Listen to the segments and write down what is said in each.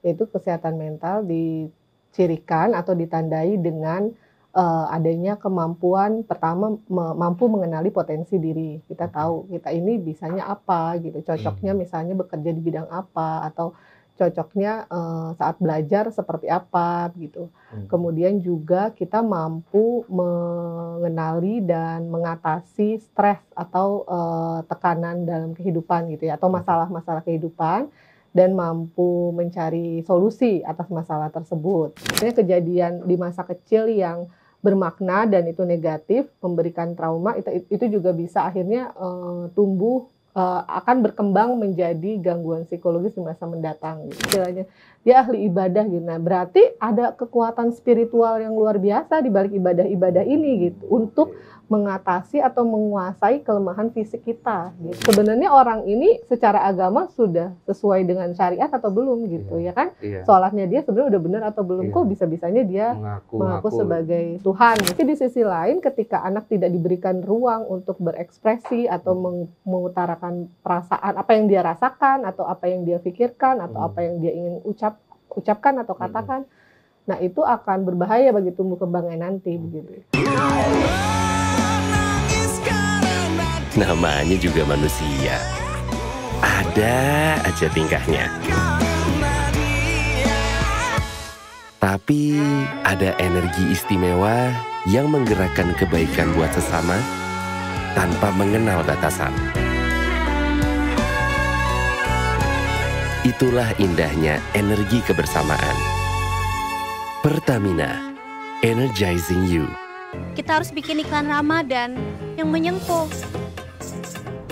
yaitu kesehatan mental dicirikan atau ditandai dengan adanya kemampuan pertama mampu mengenali potensi diri. Kita tahu kita ini bisanya apa gitu, cocoknya misalnya bekerja di bidang apa atau cocoknya saat belajar seperti apa gitu. Kemudian juga kita mampu mengenali dan mengatasi stres atau tekanan dalam kehidupan gitu ya, atau masalah-masalah kehidupan dan mampu mencari solusi atas masalah tersebut. Misalnya kejadian di masa kecil yang bermakna dan itu negatif, memberikan trauma, itu juga bisa akhirnya tumbuh akan berkembang menjadi gangguan psikologis di masa mendatang. Istilahnya dia ahli ibadah gitu. Nah, berarti ada kekuatan spiritual yang luar biasa di balik ibadah-ibadah ini gitu untuk mengatasi atau menguasai kelemahan fisik kita. Gitu. Sebenarnya orang ini secara agama sudah sesuai dengan syariat atau belum gitu ya kan? Sholatnya dia sebenarnya udah benar atau belum? Kok bisa-bisanya dia mengaku sebagai Tuhan. Tapi di sisi lain ketika anak tidak diberikan ruang untuk berekspresi atau mengutarakan perasaan apa yang dia rasakan atau apa yang dia pikirkan atau apa yang dia ingin ucapkan atau katakan, nah itu akan berbahaya bagi tumbuh kembangnya nanti begitu. Namanya juga manusia, ada aja tingkahnya. Tapi ada energi istimewa yang menggerakkan kebaikan buat sesama tanpa mengenal batasan. Itulah indahnya energi kebersamaan. Pertamina, energizing you. Kita harus bikin iklan Ramadan yang menyentuh.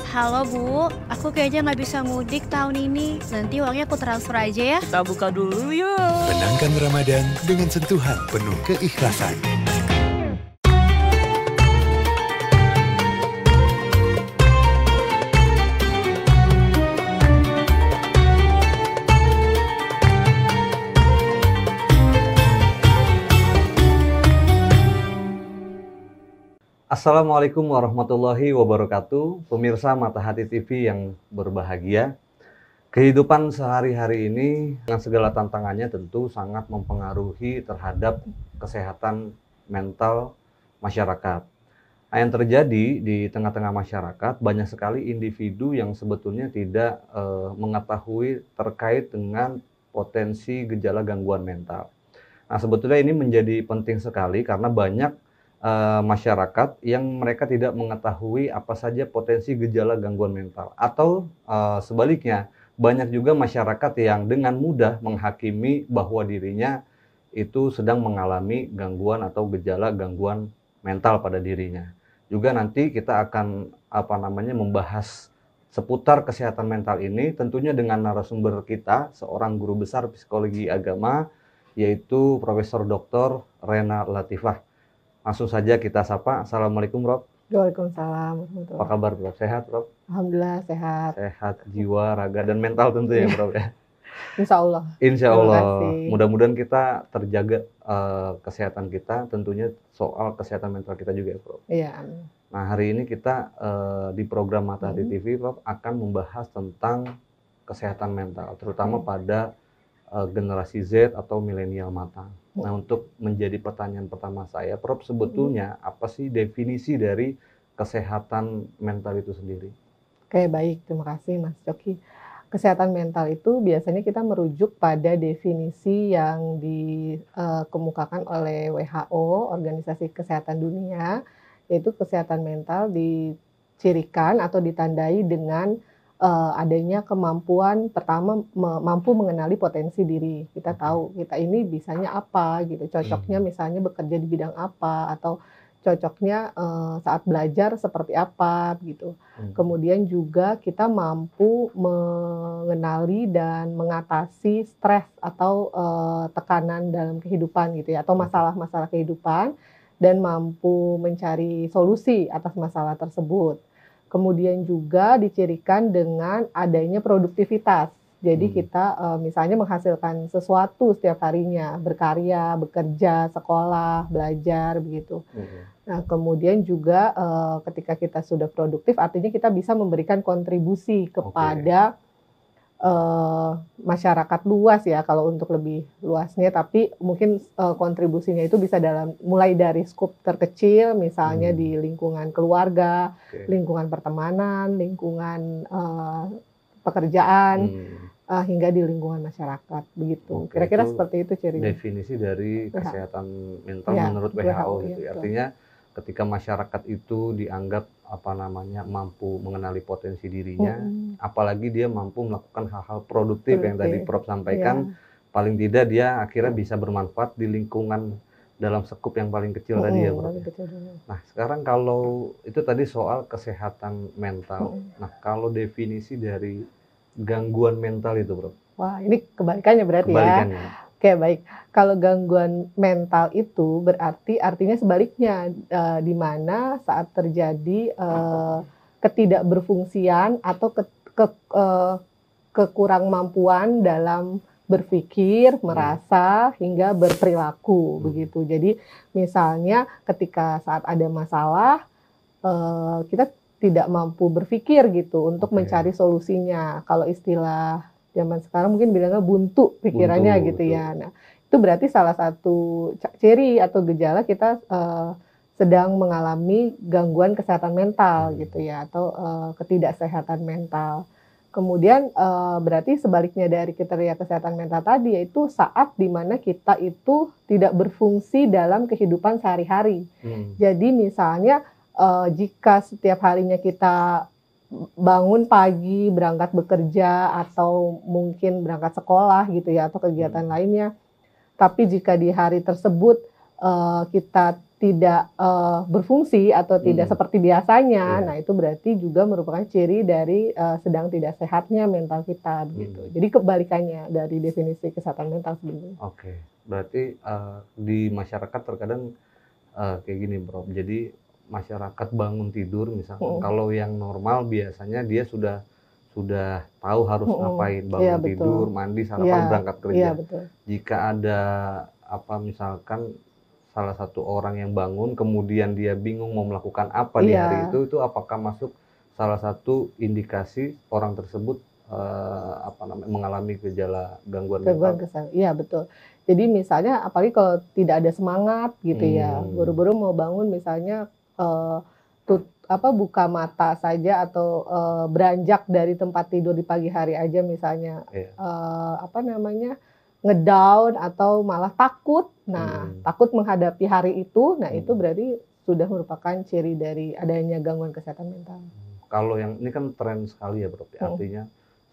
Halo Bu, aku kayaknya nggak bisa mudik tahun ini. Nanti uangnya aku transfer aja ya. Kita buka dulu yuk. Menangkan Ramadan dengan sentuhan penuh keikhlasan. Assalamualaikum warahmatullahi wabarakatuh, pemirsa Mata Hati TV yang berbahagia. Kehidupan sehari-hari ini dengan segala tantangannya tentu sangat mempengaruhi terhadap kesehatan mental masyarakat. Nah, yang terjadi di tengah-tengah masyarakat banyak sekali individu yang sebetulnya tidak mengetahui terkait dengan potensi gejala gangguan mental. Nah, sebetulnya ini menjadi penting sekali karena banyak masyarakat yang mereka tidak mengetahui apa saja potensi gejala gangguan mental, atau sebaliknya banyak juga masyarakat yang dengan mudah menghakimi bahwa dirinya itu sedang mengalami gangguan atau gejala gangguan mental pada dirinya. Juga nanti kita akan membahas seputar kesehatan mental ini tentunya dengan narasumber kita, seorang guru besar psikologi agama, yaitu Profesor Dr. Rena Latifah. Langsung saja kita sapa. Assalamualaikum, Prof. Waalaikumsalam. Apa kabar, Prof? Sehat, Prof? Alhamdulillah sehat. Sehat jiwa, raga, dan mental tentu ya, Prof ya. Insya Allah. Insya Allah. Mudah-mudahan kita terjaga kesehatan kita, tentunya soal kesehatan mental kita juga ya, Prof. Iya. Nah, hari ini kita di program Mata Hati TV, Prof, akan membahas tentang kesehatan mental, terutama pada generasi Z atau milenial matang. Nah, untuk menjadi pertanyaan pertama saya, Prof, sebetulnya apa sih definisi dari kesehatan mental itu sendiri? Oke, baik. Terima kasih, Mas Coki. Kesehatan mental itu biasanya kita merujuk pada definisi yang dikemukakan oleh WHO, Organisasi Kesehatan Dunia, yaitu kesehatan mental dicirikan atau ditandai dengan adanya kemampuan pertama mampu mengenali potensi diri. Kita tahu kita ini bisanya apa gitu, cocoknya misalnya bekerja di bidang apa atau cocoknya saat belajar seperti apa gitu. Kemudian juga kita mampu mengenali dan mengatasi stres atau tekanan dalam kehidupan gitu ya, atau masalah-masalah kehidupan dan mampu mencari solusi atas masalah tersebut. Kemudian juga dicirikan dengan adanya produktivitas. Jadi kita misalnya menghasilkan sesuatu setiap harinya, berkarya, bekerja, sekolah, belajar, begitu. Nah, kemudian juga ketika kita sudah produktif, artinya kita bisa memberikan kontribusi kepada masyarakat luas ya kalau untuk lebih luasnya, tapi mungkin kontribusinya itu bisa mulai dari skup terkecil, misalnya di lingkungan keluarga, lingkungan pertemanan, lingkungan pekerjaan, hingga di lingkungan masyarakat begitu. Kira-kira seperti itu cirinya. Definisi dari kesehatan mental menurut WHO gitu. Ya, artinya ketika masyarakat itu dianggap mampu mengenali potensi dirinya, apalagi dia mampu melakukan hal-hal produktif yang tadi Prof sampaikan, paling tidak dia akhirnya bisa bermanfaat di lingkungan dalam sekup yang paling kecil tadi ya Prof. Nah sekarang kalau itu tadi soal kesehatan mental, nah kalau definisi dari gangguan mental itu Prof? Wah ini kebalikannya berarti ya. Oke baik, kalau gangguan mental itu berarti artinya sebaliknya, di mana saat terjadi ketidakberfungsian atau kekurang mampuan dalam berpikir, merasa, hingga berperilaku begitu. Jadi misalnya ketika saat ada masalah, kita tidak mampu berpikir gitu untuk mencari solusinya. Kalau istilah zaman sekarang mungkin bilangnya buntu pikirannya gitu ya. Nah, itu berarti salah satu ciri atau gejala kita sedang mengalami gangguan kesehatan mental gitu ya, atau ketidaksehatan mental. Kemudian berarti sebaliknya dari kriteria kesehatan mental tadi, yaitu saat dimana kita itu tidak berfungsi dalam kehidupan sehari-hari. Jadi misalnya jika setiap harinya kita bangun pagi, berangkat bekerja, atau mungkin berangkat sekolah gitu ya, atau kegiatan lainnya. Tapi jika di hari tersebut kita tidak berfungsi atau tidak seperti biasanya, nah itu berarti juga merupakan ciri dari sedang tidak sehatnya mental kita begitu. Jadi kebalikannya dari definisi kesehatan mental sebenarnya. Oke, berarti di masyarakat terkadang kayak gini Bro. Jadi masyarakat bangun tidur misalkan, kalau yang normal biasanya dia sudah tahu harus ngapain, bangun tidur, mandi, sarapan, berangkat kerja. Jika ada misalkan salah satu orang yang bangun kemudian dia bingung mau melakukan apa di hari itu apakah masuk salah satu indikasi orang tersebut mengalami gejala gangguan mental? Iya betul. Jadi misalnya apalagi kalau tidak ada semangat gitu ya, buru-buru mau bangun misalnya buka mata saja atau beranjak dari tempat tidur di pagi hari aja misalnya, ngedown atau malah takut. Nah, takut menghadapi hari itu, nah itu berarti sudah merupakan ciri dari adanya gangguan kesehatan mental. Kalau yang ini kan tren sekali ya Bro, artinya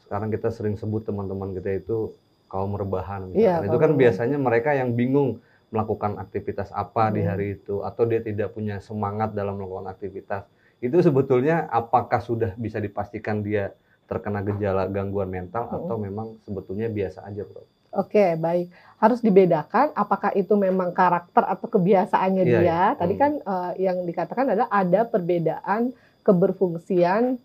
sekarang kita sering sebut teman-teman kita itu kaum rebahan misalkan. Itu kan biasanya mereka yang bingung melakukan aktivitas apa di hari itu, atau dia tidak punya semangat dalam melakukan aktivitas. Itu sebetulnya apakah sudah bisa dipastikan dia terkena gejala gangguan mental atau memang sebetulnya biasa aja Bro? Oke, baik. Harus dibedakan apakah itu memang karakter atau kebiasaannya dia. Tadi kan yang dikatakan adalah ada perbedaan keberfungsian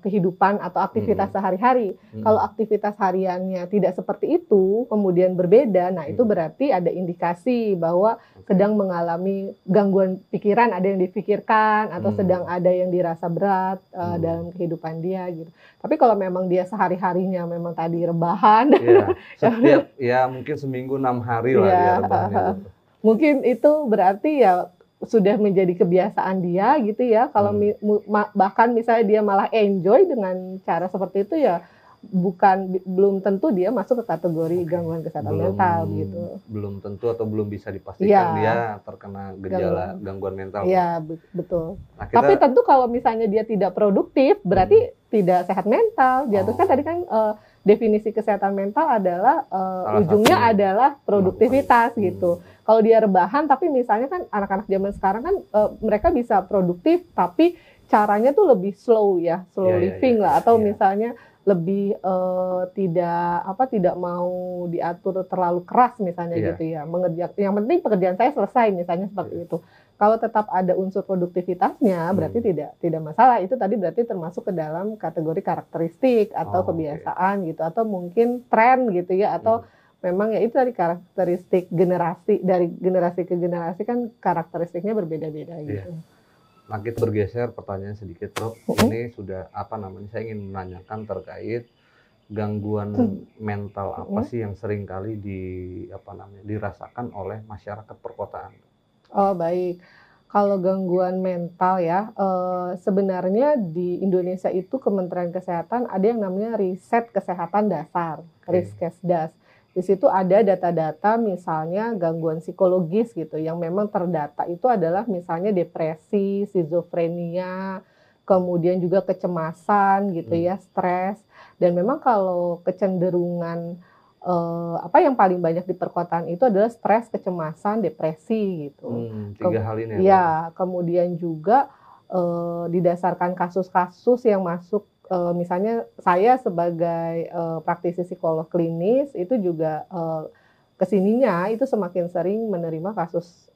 kehidupan atau aktivitas sehari-hari. Kalau aktivitas hariannya tidak seperti itu, kemudian berbeda, nah itu berarti ada indikasi bahwa sedang mengalami gangguan pikiran, ada yang dipikirkan, atau sedang ada yang dirasa berat dalam kehidupan dia gitu. Tapi kalau memang dia sehari-harinya memang tadi rebahan, setiap mungkin seminggu 6 hari lah dia rebahannya. Mungkin itu berarti ya sudah menjadi kebiasaan dia gitu ya. Kalau bahkan misalnya dia malah enjoy dengan cara seperti itu ya, belum tentu dia masuk ke kategori gangguan kesehatan mental gitu. Belum tentu atau belum bisa dipastikan dia terkena gejala gangguan mental. Iya, betul. Nah, tapi tentu kalau misalnya dia tidak produktif berarti tidak sehat mental. Jatuhkan tadi kan definisi kesehatan mental adalah ujungnya adalah produktivitas gitu. Kalau dia rebahan, tapi misalnya kan anak-anak zaman sekarang kan mereka bisa produktif, tapi caranya tuh lebih slow ya, slow living lah, atau misalnya lebih tidak mau diatur terlalu keras misalnya gitu ya. Yang penting pekerjaan saya selesai misalnya seperti itu. Kalau tetap ada unsur produktivitasnya berarti tidak masalah. Itu tadi berarti termasuk ke dalam kategori karakteristik atau kebiasaan gitu, atau mungkin tren gitu ya, atau memang ya itu dari karakteristik generasi, dari generasi ke generasi kan karakteristiknya berbeda-beda gitu. Nah, kita bergeser pertanyaan sedikit Prof. Ini sudah saya ingin menanyakan terkait gangguan mental apa Mm-mm. sih yang sering kali dirasakan oleh masyarakat perkotaan? Oh, baik. Kalau gangguan mental ya, sebenarnya di Indonesia itu Kementerian Kesehatan ada yang namanya Riset Kesehatan Dasar, Oke. Riskesdas. Di situ ada data-data misalnya gangguan psikologis gitu, yang memang terdata itu adalah misalnya depresi, skizofrenia, kemudian juga kecemasan gitu ya, stres. Dan memang kalau kecenderungan apa yang paling banyak di perkotaan itu adalah stres, kecemasan, depresi gitu. Tiga hal ini ya, Pak? Ya, kemudian juga didasarkan kasus-kasus yang masuk, misalnya saya sebagai praktisi psikolog klinis itu juga kesininya itu semakin sering menerima kasus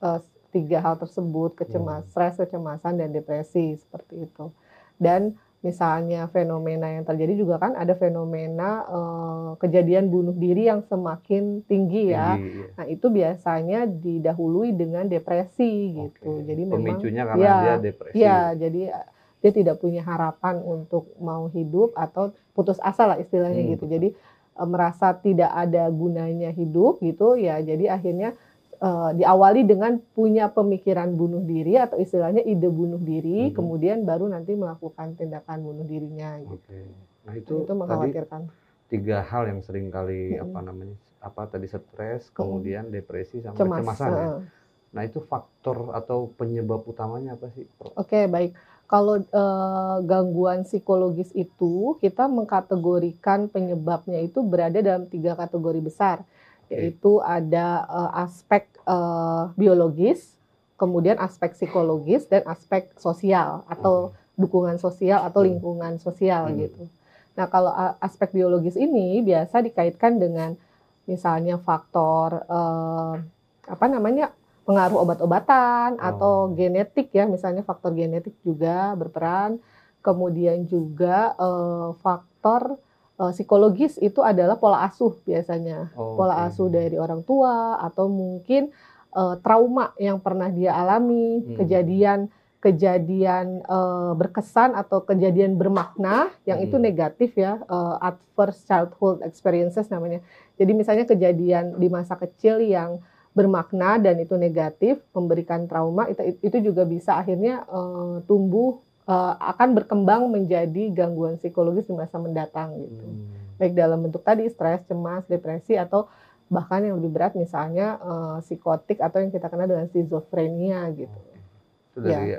tiga hal tersebut, stres, kecemasan, dan depresi seperti itu. Dan misalnya fenomena yang terjadi juga kan ada fenomena kejadian bunuh diri yang semakin tinggi ya. Tinggi, iya. Nah, itu biasanya didahului dengan depresi gitu. Oke. Jadi memang Pemicunya karena ya, dia depresi. ya, jadi dia tidak punya harapan untuk mau hidup atau putus asa lah istilahnya gitu. Betul. Jadi merasa tidak ada gunanya hidup gitu ya. Jadi akhirnya diawali dengan punya pemikiran bunuh diri atau istilahnya ide bunuh diri, kemudian baru nanti melakukan tindakan bunuh dirinya gitu. Oke. Nah, itu itu mengkhawatirkan. Tadi 3 hal yang sering kali stres, kemudian depresi sama kecemasan ya. Nah, itu faktor atau penyebab utamanya apa sih, Prof? Oke, baik. Kalau gangguan psikologis itu kita mengkategorikan penyebabnya itu berada dalam 3 kategori besar, yaitu ada aspek biologis, kemudian aspek psikologis, dan aspek sosial atau dukungan sosial atau lingkungan sosial gitu. Nah, kalau aspek biologis ini biasa dikaitkan dengan misalnya faktor pengaruh obat-obatan atau genetik ya, misalnya faktor genetik juga berperan. Kemudian juga faktor psikologis itu adalah pola asuh biasanya. Pola asuh dari orang tua atau mungkin trauma yang pernah dia alami, kejadian berkesan atau kejadian bermakna yang itu negatif ya, adverse childhood experiences namanya. Jadi misalnya kejadian di masa kecil yang bermakna dan itu negatif, memberikan trauma, itu juga bisa akhirnya tumbuh, akan berkembang menjadi gangguan psikologis di masa mendatang gitu. Baik dalam bentuk tadi stres, cemas, depresi, atau bahkan yang lebih berat misalnya psikotik atau yang kita kenal dengan skizofrenia gitu. Itu dari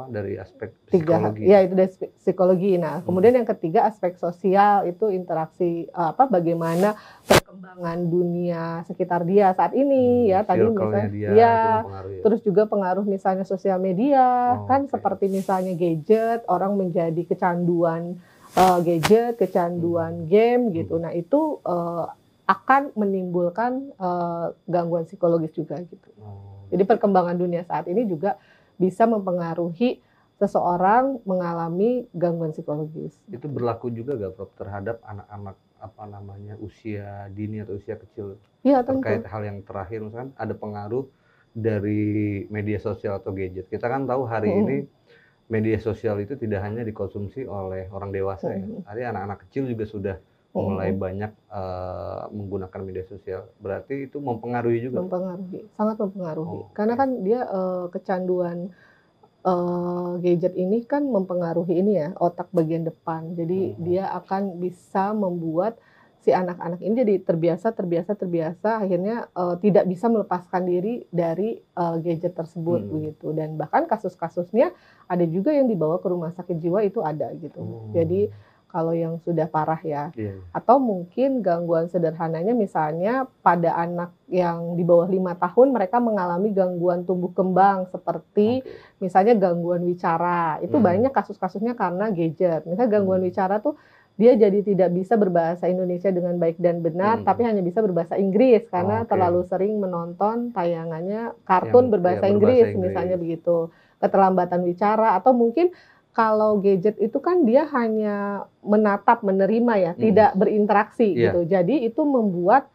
dari aspek 3, psikologi. ya itu dari psikologi. Nah, kemudian yang ketiga aspek sosial, itu interaksi bagaimana perkembangan dunia sekitar dia saat ini ya, tadi misalnya dia, terus juga pengaruh misalnya sosial media kan, seperti misalnya gadget, orang menjadi kecanduan gadget, kecanduan game gitu. Nah, itu akan menimbulkan gangguan psikologis juga gitu. Jadi perkembangan dunia saat ini juga bisa mempengaruhi seseorang mengalami gangguan psikologis. Itu berlaku juga gak, Prof, terhadap anak-anak usia dini atau usia kecil? Iya, terkait tentu. hal yang terakhir, misalkan ada pengaruh dari media sosial atau gadget. Kita kan tahu hari ini media sosial itu tidak hanya dikonsumsi oleh orang dewasa ya. Hari anak-anak kecil juga sudah mulai banyak menggunakan media sosial. Berarti itu mempengaruhi juga? Mempengaruhi, sangat mempengaruhi. Karena kan dia kecanduan gadget ini kan mempengaruhi ini ya, otak bagian depan. Jadi dia akan bisa membuat si anak-anak ini jadi terbiasa, akhirnya tidak bisa melepaskan diri dari gadget tersebut begitu. Dan bahkan kasus-kasusnya ada juga yang dibawa ke rumah sakit jiwa, itu ada gitu. Jadi kalau yang sudah parah ya. Atau mungkin gangguan sederhananya misalnya pada anak yang di bawah 5 tahun mereka mengalami gangguan tumbuh kembang seperti misalnya gangguan wicara. Itu banyak kasus-kasusnya karena gadget. Misalnya gangguan wicara tuh dia jadi tidak bisa berbahasa Indonesia dengan baik dan benar, tapi hanya bisa berbahasa Inggris karena terlalu sering menonton tayangannya kartun berbahasa Inggris misalnya begitu. Keterlambatan wicara, atau mungkin kalau gadget itu kan dia hanya menatap, menerima ya, tidak berinteraksi gitu. Jadi itu membuat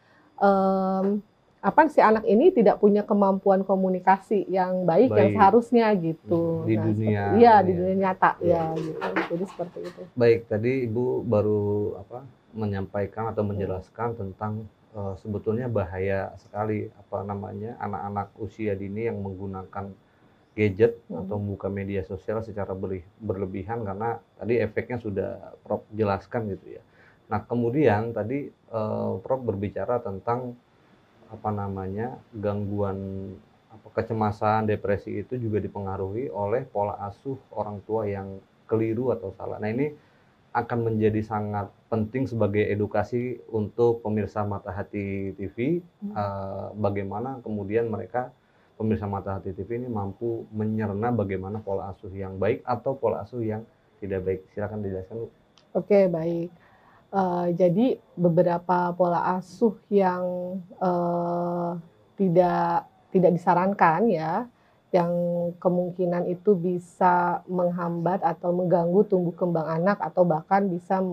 si anak ini tidak punya kemampuan komunikasi yang baik yang seharusnya gitu. Di dunia. Iya, di dunia nyata ya gitu. Jadi seperti itu. Baik, tadi Ibu baru menyampaikan atau menjelaskan tentang sebetulnya bahaya sekali anak-anak usia dini yang menggunakan gadget atau buka media sosial secara berlebihan, karena tadi efeknya sudah Prof jelaskan gitu ya. Nah, kemudian tadi Prof berbicara tentang gangguan kecemasan, depresi itu juga dipengaruhi oleh pola asuh orang tua yang keliru atau salah. Nah, ini akan menjadi sangat penting sebagai edukasi untuk pemirsa Mata Hati TV, bagaimana kemudian pemirsa Mata Hati TV ini mampu mencerna bagaimana pola asuh yang baik atau pola asuh yang tidak baik. Silakan dijelaskan, Bu. Oke, baik. Jadi beberapa pola asuh yang tidak disarankan ya, yang kemungkinan itu bisa menghambat atau mengganggu tumbuh kembang anak atau bahkan bisa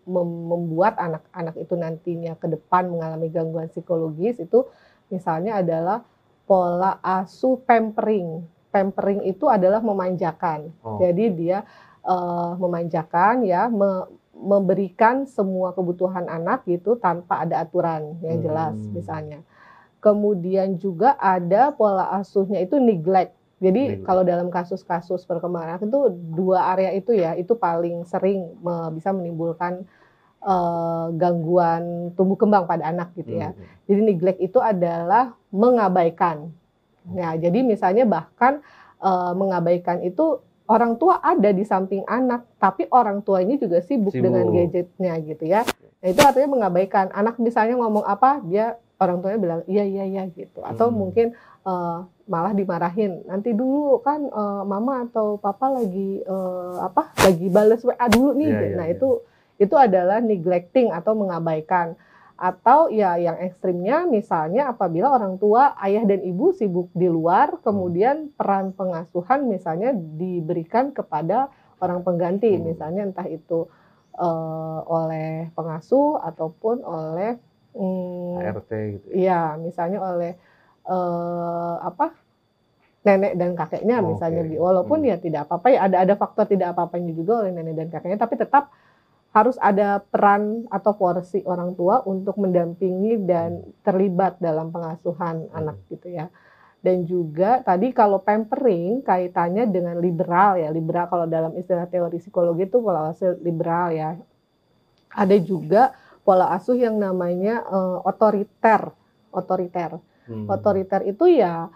membuat anak-anak itu nantinya ke depan mengalami gangguan psikologis, itu misalnya adalah pola asuh pampering. Pampering itu adalah memanjakan. Jadi dia memanjakan ya, memberikan semua kebutuhan anak gitu tanpa ada aturan yang jelas misalnya. Kemudian juga ada pola asuhnya itu neglect. Jadi kalau dalam kasus-kasus perkembangan anak itu dua area itu ya, itu paling sering bisa menimbulkan gangguan tumbuh kembang pada anak gitu ya. Jadi neglect itu adalah mengabaikan. Nah, jadi misalnya bahkan mengabaikan itu orang tua ada di samping anak, tapi orang tua ini juga sibuk dengan gadgetnya gitu ya. Nah, itu artinya mengabaikan. Anak misalnya ngomong apa, orang tuanya bilang iya gitu. Atau mungkin malah dimarahin. Nanti dulu kan mama atau papa lagi bales WA dulu nih. Itu adalah neglecting atau mengabaikan. Atau ya yang ekstrimnya misalnya apabila orang tua, ayah dan ibu sibuk di luar, kemudian peran pengasuhan misalnya diberikan kepada orang pengganti, misalnya entah itu oleh pengasuh ataupun oleh ART gitu. Iya, misalnya oleh nenek dan kakeknya misalnya, walaupun ya tidak apa-apa ya, ada faktor tidak apa-apanya juga oleh nenek dan kakeknya, tapi tetap harus ada peran atau porsi orang tua untuk mendampingi dan terlibat dalam pengasuhan anak gitu ya. Dan juga tadi kalau pampering kaitannya dengan liberal ya, liberal kalau dalam istilah teori psikologi itu pola asuh liberal ya. Ada juga pola asuh yang namanya otoriter. Otoriter itu ya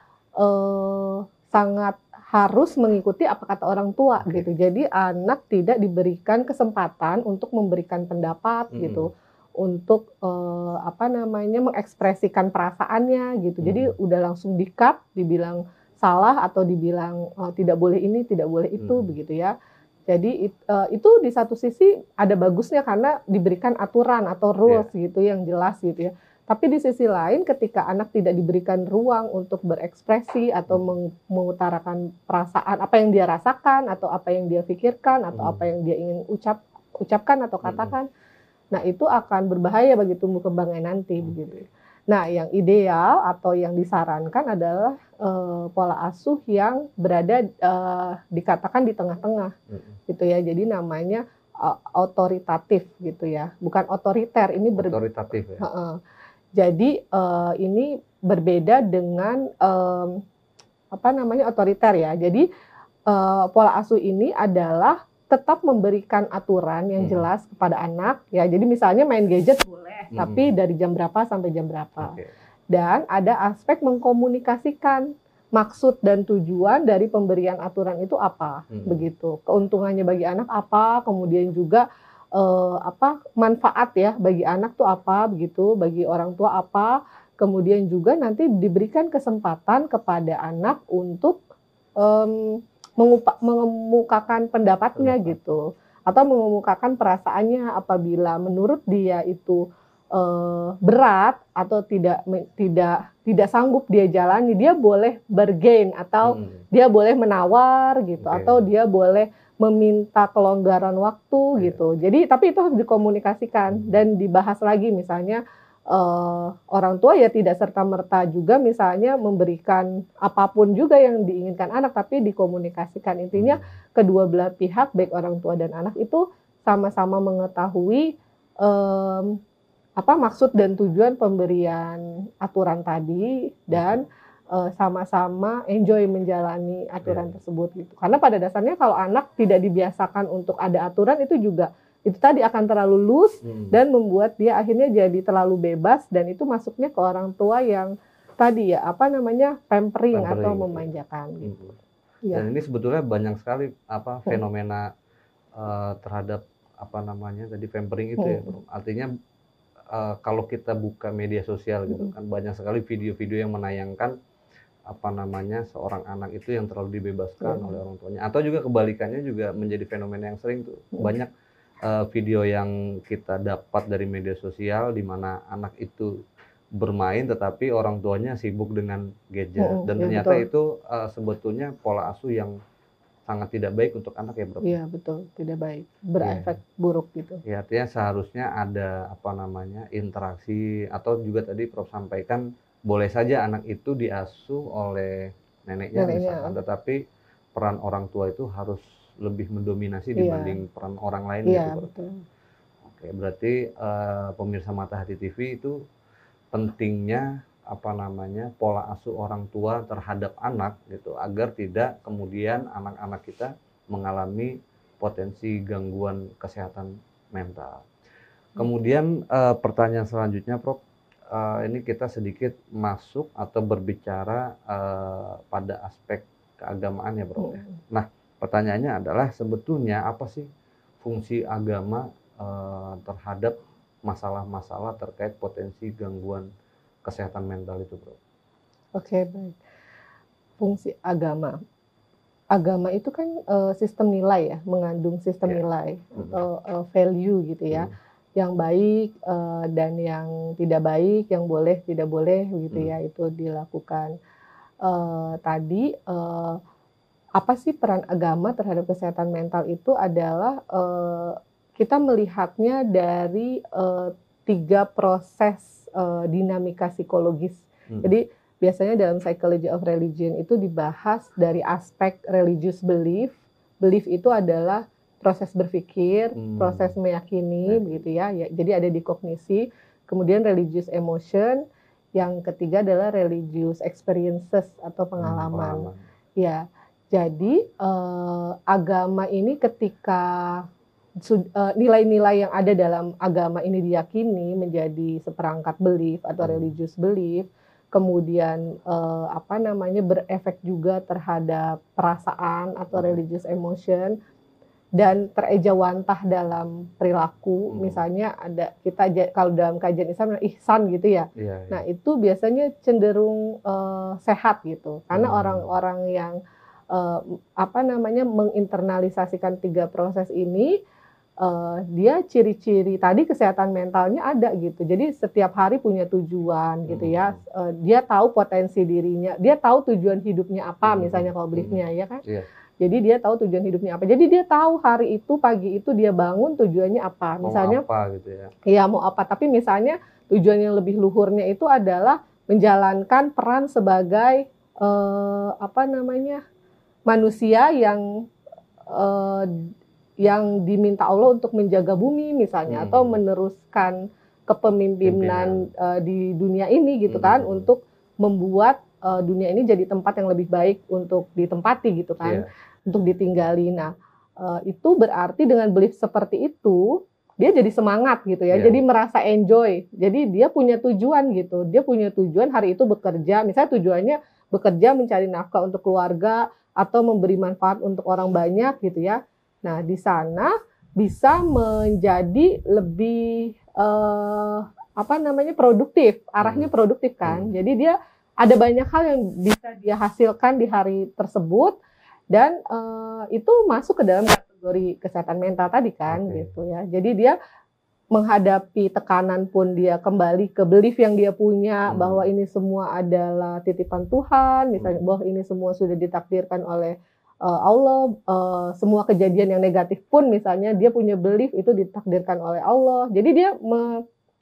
sangat harus mengikuti apa kata orang tua gitu. Jadi anak tidak diberikan kesempatan untuk memberikan pendapat gitu, untuk mengekspresikan perasaannya gitu. Jadi udah langsung di-cut, dibilang salah atau dibilang tidak boleh ini, tidak boleh itu begitu ya. Jadi itu di satu sisi ada bagusnya karena diberikan aturan atau rules gitu yang jelas gitu ya. Tapi di sisi lain ketika anak tidak diberikan ruang untuk berekspresi atau mengutarakan perasaan apa yang dia rasakan atau apa yang dia pikirkan atau apa yang dia ingin ucapkan atau katakan, nah itu akan berbahaya bagi tumbuh kembangnya nanti begitu. Nah, yang ideal atau yang disarankan adalah pola asuh yang berada dikatakan di tengah-tengah gitu ya. Jadi namanya otoritatif gitu ya, bukan otoriter. Ini otoritatif ya. Jadi ini berbeda dengan otoriter ya. Jadi pola asuh ini adalah tetap memberikan aturan yang jelas kepada anak ya. Jadi misalnya main gadget boleh, tapi dari jam berapa sampai jam berapa. Dan ada aspek mengkomunikasikan maksud dan tujuan dari pemberian aturan itu apa, begitu. Keuntungannya bagi anak apa, kemudian juga manfaat ya bagi anak tuh apa begitu, bagi orang tua apa, kemudian juga nanti diberikan kesempatan kepada anak untuk mengemukakan pendapatnya gitu, atau mengemukakan perasaannya apabila menurut dia itu berat atau tidak sanggup dia jalani, dia boleh bargain atau dia boleh menawar gitu, atau dia boleh meminta kelonggaran waktu gitu. Jadi tapi itu harus dikomunikasikan dan dibahas lagi, misalnya orang tua ya tidak serta-merta juga misalnya memberikan apapun juga yang diinginkan anak, tapi dikomunikasikan. Intinya kedua belah pihak baik orang tua dan anak itu sama-sama mengetahui maksud dan tujuan pemberian aturan tadi dan sama-sama enjoy menjalani aturan tersebut gitu. Karena pada dasarnya kalau anak tidak dibiasakan untuk ada aturan itu juga itu tadi akan terlalu loose dan membuat dia akhirnya jadi terlalu bebas dan itu masuknya ke orang tua yang tadi ya pampering atau memanjakan gitu. Ya. Dan ini sebetulnya banyak sekali fenomena terhadap tadi pampering itu ya, Bro. Artinya kalau kita buka media sosial gitu kan banyak sekali video-video yang menayangkan seorang anak itu yang terlalu dibebaskan oleh orang tuanya, atau juga kebalikannya juga menjadi fenomena yang sering tuh banyak video yang kita dapat dari media sosial di mana anak itu bermain tetapi orang tuanya sibuk dengan gadget dan ternyata itu sebetulnya pola asuh yang sangat tidak baik untuk anak ya, Bro. Iya, betul, tidak baik, berefek buruk gitu. Ya, artinya seharusnya ada interaksi atau juga tadi Prof sampaikan boleh saja anak itu diasuh oleh neneknya misalkan, tetapi peran orang tua itu harus lebih mendominasi dibanding peran orang lain gitu, Bro. Betul. Oke, berarti pemirsa Mata Hati TV itu pentingnya pola asuh orang tua terhadap anak gitu agar tidak kemudian anak-anak kita mengalami potensi gangguan kesehatan mental. Kemudian pertanyaan selanjutnya, Prof, ini kita sedikit masuk atau berbicara pada aspek keagamaan ya, Prof. Nah, pertanyaannya adalah sebetulnya apa sih fungsi agama terhadap masalah-masalah terkait potensi gangguan kesehatan mental itu, Bro? Oke, baik. Fungsi agama. Agama itu kan sistem nilai ya, mengandung sistem nilai atau value gitu ya, yang baik dan yang tidak baik, yang boleh tidak boleh gitu ya, itu dilakukan. Tadi apa sih peran agama terhadap kesehatan mental itu adalah kita melihatnya dari 3 proses dinamika psikologis. Jadi biasanya dalam Psychology of Religion itu dibahas dari aspek religious belief. Belief itu adalah proses berpikir, proses meyakini, begitu ya. Jadi ada di kognisi. Kemudian religious emotion. Yang ketiga adalah religious experiences atau pengalaman. Ya, jadi agama ini ketika nilai-nilai yang ada dalam agama ini diyakini menjadi seperangkat belief atau religious belief, kemudian berefek juga terhadap perasaan atau religious emotion dan terejawantah dalam perilaku. Misalnya ada kalau dalam kajian Islam ihsan gitu ya. Nah, itu biasanya cenderung sehat gitu. Karena orang-orang yang menginternalisasikan 3 proses ini dia ciri-ciri tadi kesehatan mentalnya ada gitu. Jadi setiap hari punya tujuan gitu ya. Dia tahu potensi dirinya, dia tahu tujuan hidupnya apa misalnya kalau beliefnya ya kan. Jadi dia tahu tujuan hidupnya apa. Jadi dia tahu hari itu pagi itu dia bangun tujuannya apa. Misalnya mau apa gitu ya. Iya, mau apa, tapi misalnya tujuan yang lebih luhurnya itu adalah menjalankan peran sebagai manusia yang diminta Allah untuk menjaga bumi misalnya atau meneruskan kepemimpinan di dunia ini gitu kan, untuk membuat dunia ini jadi tempat yang lebih baik untuk ditempati gitu kan, untuk ditinggali. Nah, itu berarti dengan belief seperti itu dia jadi semangat gitu ya, jadi merasa enjoy, jadi dia punya tujuan gitu, dia punya tujuan hari itu bekerja, misalnya tujuannya bekerja mencari nafkah untuk keluarga atau memberi manfaat untuk orang banyak gitu ya. Nah, di sana bisa menjadi lebih produktif, arahnya produktif kan. Jadi dia ada banyak hal yang bisa dia hasilkan di hari tersebut dan itu masuk ke dalam kategori kesehatan mental tadi kan gitu ya. Jadi dia menghadapi tekanan pun dia kembali ke belief yang dia punya bahwa ini semua adalah titipan Tuhan, misalnya bahwa ini semua sudah ditakdirkan oleh Allah, semua kejadian yang negatif pun misalnya dia punya belief itu ditakdirkan oleh Allah. Jadi dia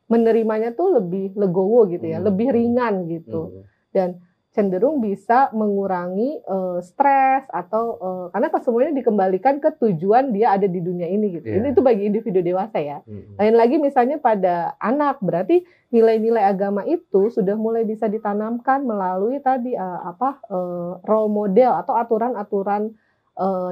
menerimanya tuh lebih legowo gitu ya, lebih ringan gitu. Dan cenderung bisa mengurangi stres atau karena semuanya dikembalikan ke tujuan dia ada di dunia ini gitu. Iya. Ini itu bagi individu dewasa ya. Mm-mm. Lain lagi misalnya pada anak, berarti nilai-nilai agama itu sudah mulai bisa ditanamkan melalui tadi role model atau aturan-aturan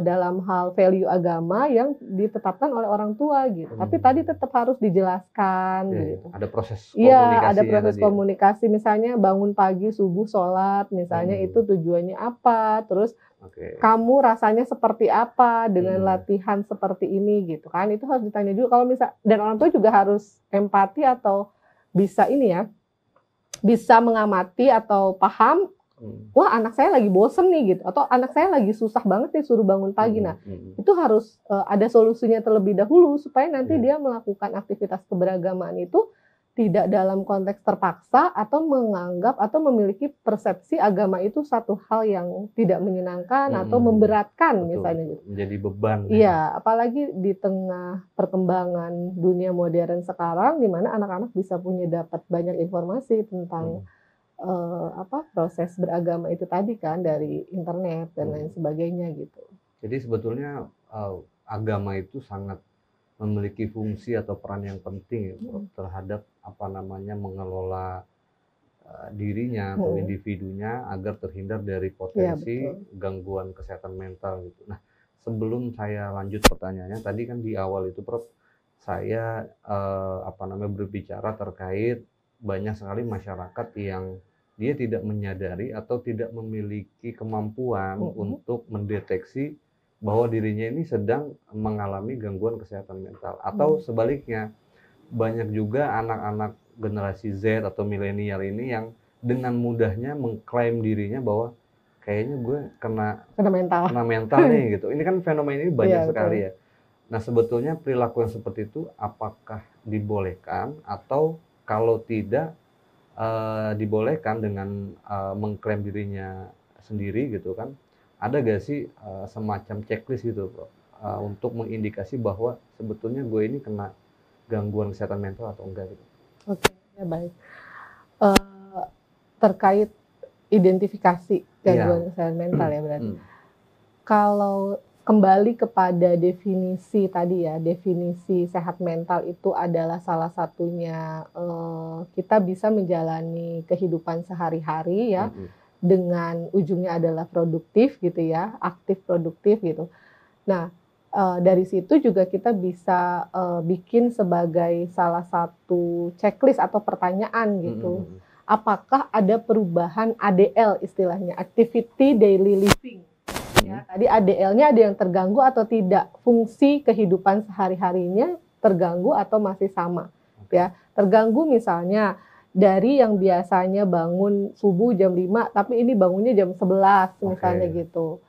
dalam hal value agama yang ditetapkan oleh orang tua gitu. Tapi tadi tetap harus dijelaskan Iya, gitu. ada proses Iya, komunikasinya ada proses tadi. komunikasi, misalnya bangun pagi subuh sholat, misalnya itu tujuannya apa, terus Oke. kamu rasanya seperti apa dengan Hmm. latihan seperti ini gitu kan, itu harus ditanya juga. Kalau misal, dan orang tua juga harus empati atau bisa ini ya, bisa mengamati atau paham, wah anak saya lagi bosen nih gitu, atau anak saya lagi susah banget nih suruh bangun pagi. Nah, itu harus ada solusinya terlebih dahulu supaya nanti dia melakukan aktivitas keberagamaan itu tidak dalam konteks terpaksa atau menganggap atau memiliki persepsi agama itu satu hal yang tidak menyenangkan atau memberatkan. Betul, misalnya gitu. Menjadi beban. Iya, apalagi di tengah perkembangan dunia modern sekarang, di mana anak-anak bisa dapat banyak informasi tentang proses beragama itu tadi kan, dari internet dan lain sebagainya gitu. Jadi sebetulnya agama itu sangat memiliki fungsi atau peran yang penting ya, terhadap mengelola dirinya atau individunya agar terhindar dari potensi gangguan kesehatan mental gitu. Nah, sebelum saya lanjut pertanyaannya, tadi kan di awal itu Prof, saya berbicara terkait banyak sekali masyarakat yang dia tidak menyadari atau tidak memiliki kemampuan untuk mendeteksi bahwa dirinya ini sedang mengalami gangguan kesehatan mental. Atau sebaliknya, banyak juga anak-anak generasi Z atau milenial ini yang dengan mudahnya mengklaim dirinya bahwa kayaknya gue kena mental nih gitu. Ini kan fenomena ini banyak sekali ya. Nah, sebetulnya perilaku yang seperti itu apakah dibolehkan, atau kalau tidak dibolehkan dengan mengklaim dirinya sendiri gitu kan, ada gak sih semacam checklist gitu Bro, untuk mengindikasi bahwa sebetulnya gue ini kena gangguan kesehatan mental atau enggak gitu? Oke, ya baik. Terkait identifikasi gangguan kesehatan mental ya berarti. Kalau kembali kepada definisi tadi ya, definisi sehat mental itu adalah salah satunya kita bisa menjalani kehidupan sehari-hari ya, dengan ujungnya adalah produktif gitu ya, aktif produktif gitu. Nah, dari situ juga kita bisa bikin sebagai salah satu checklist atau pertanyaan gitu. Apakah ada perubahan ADL istilahnya, activity daily living. Ya, tadi ADL-nya ada yang terganggu atau tidak, fungsi kehidupan sehari-harinya terganggu atau masih sama. Ya, terganggu misalnya dari yang biasanya bangun subuh jam 5, tapi ini bangunnya jam 11 misalnya gitu.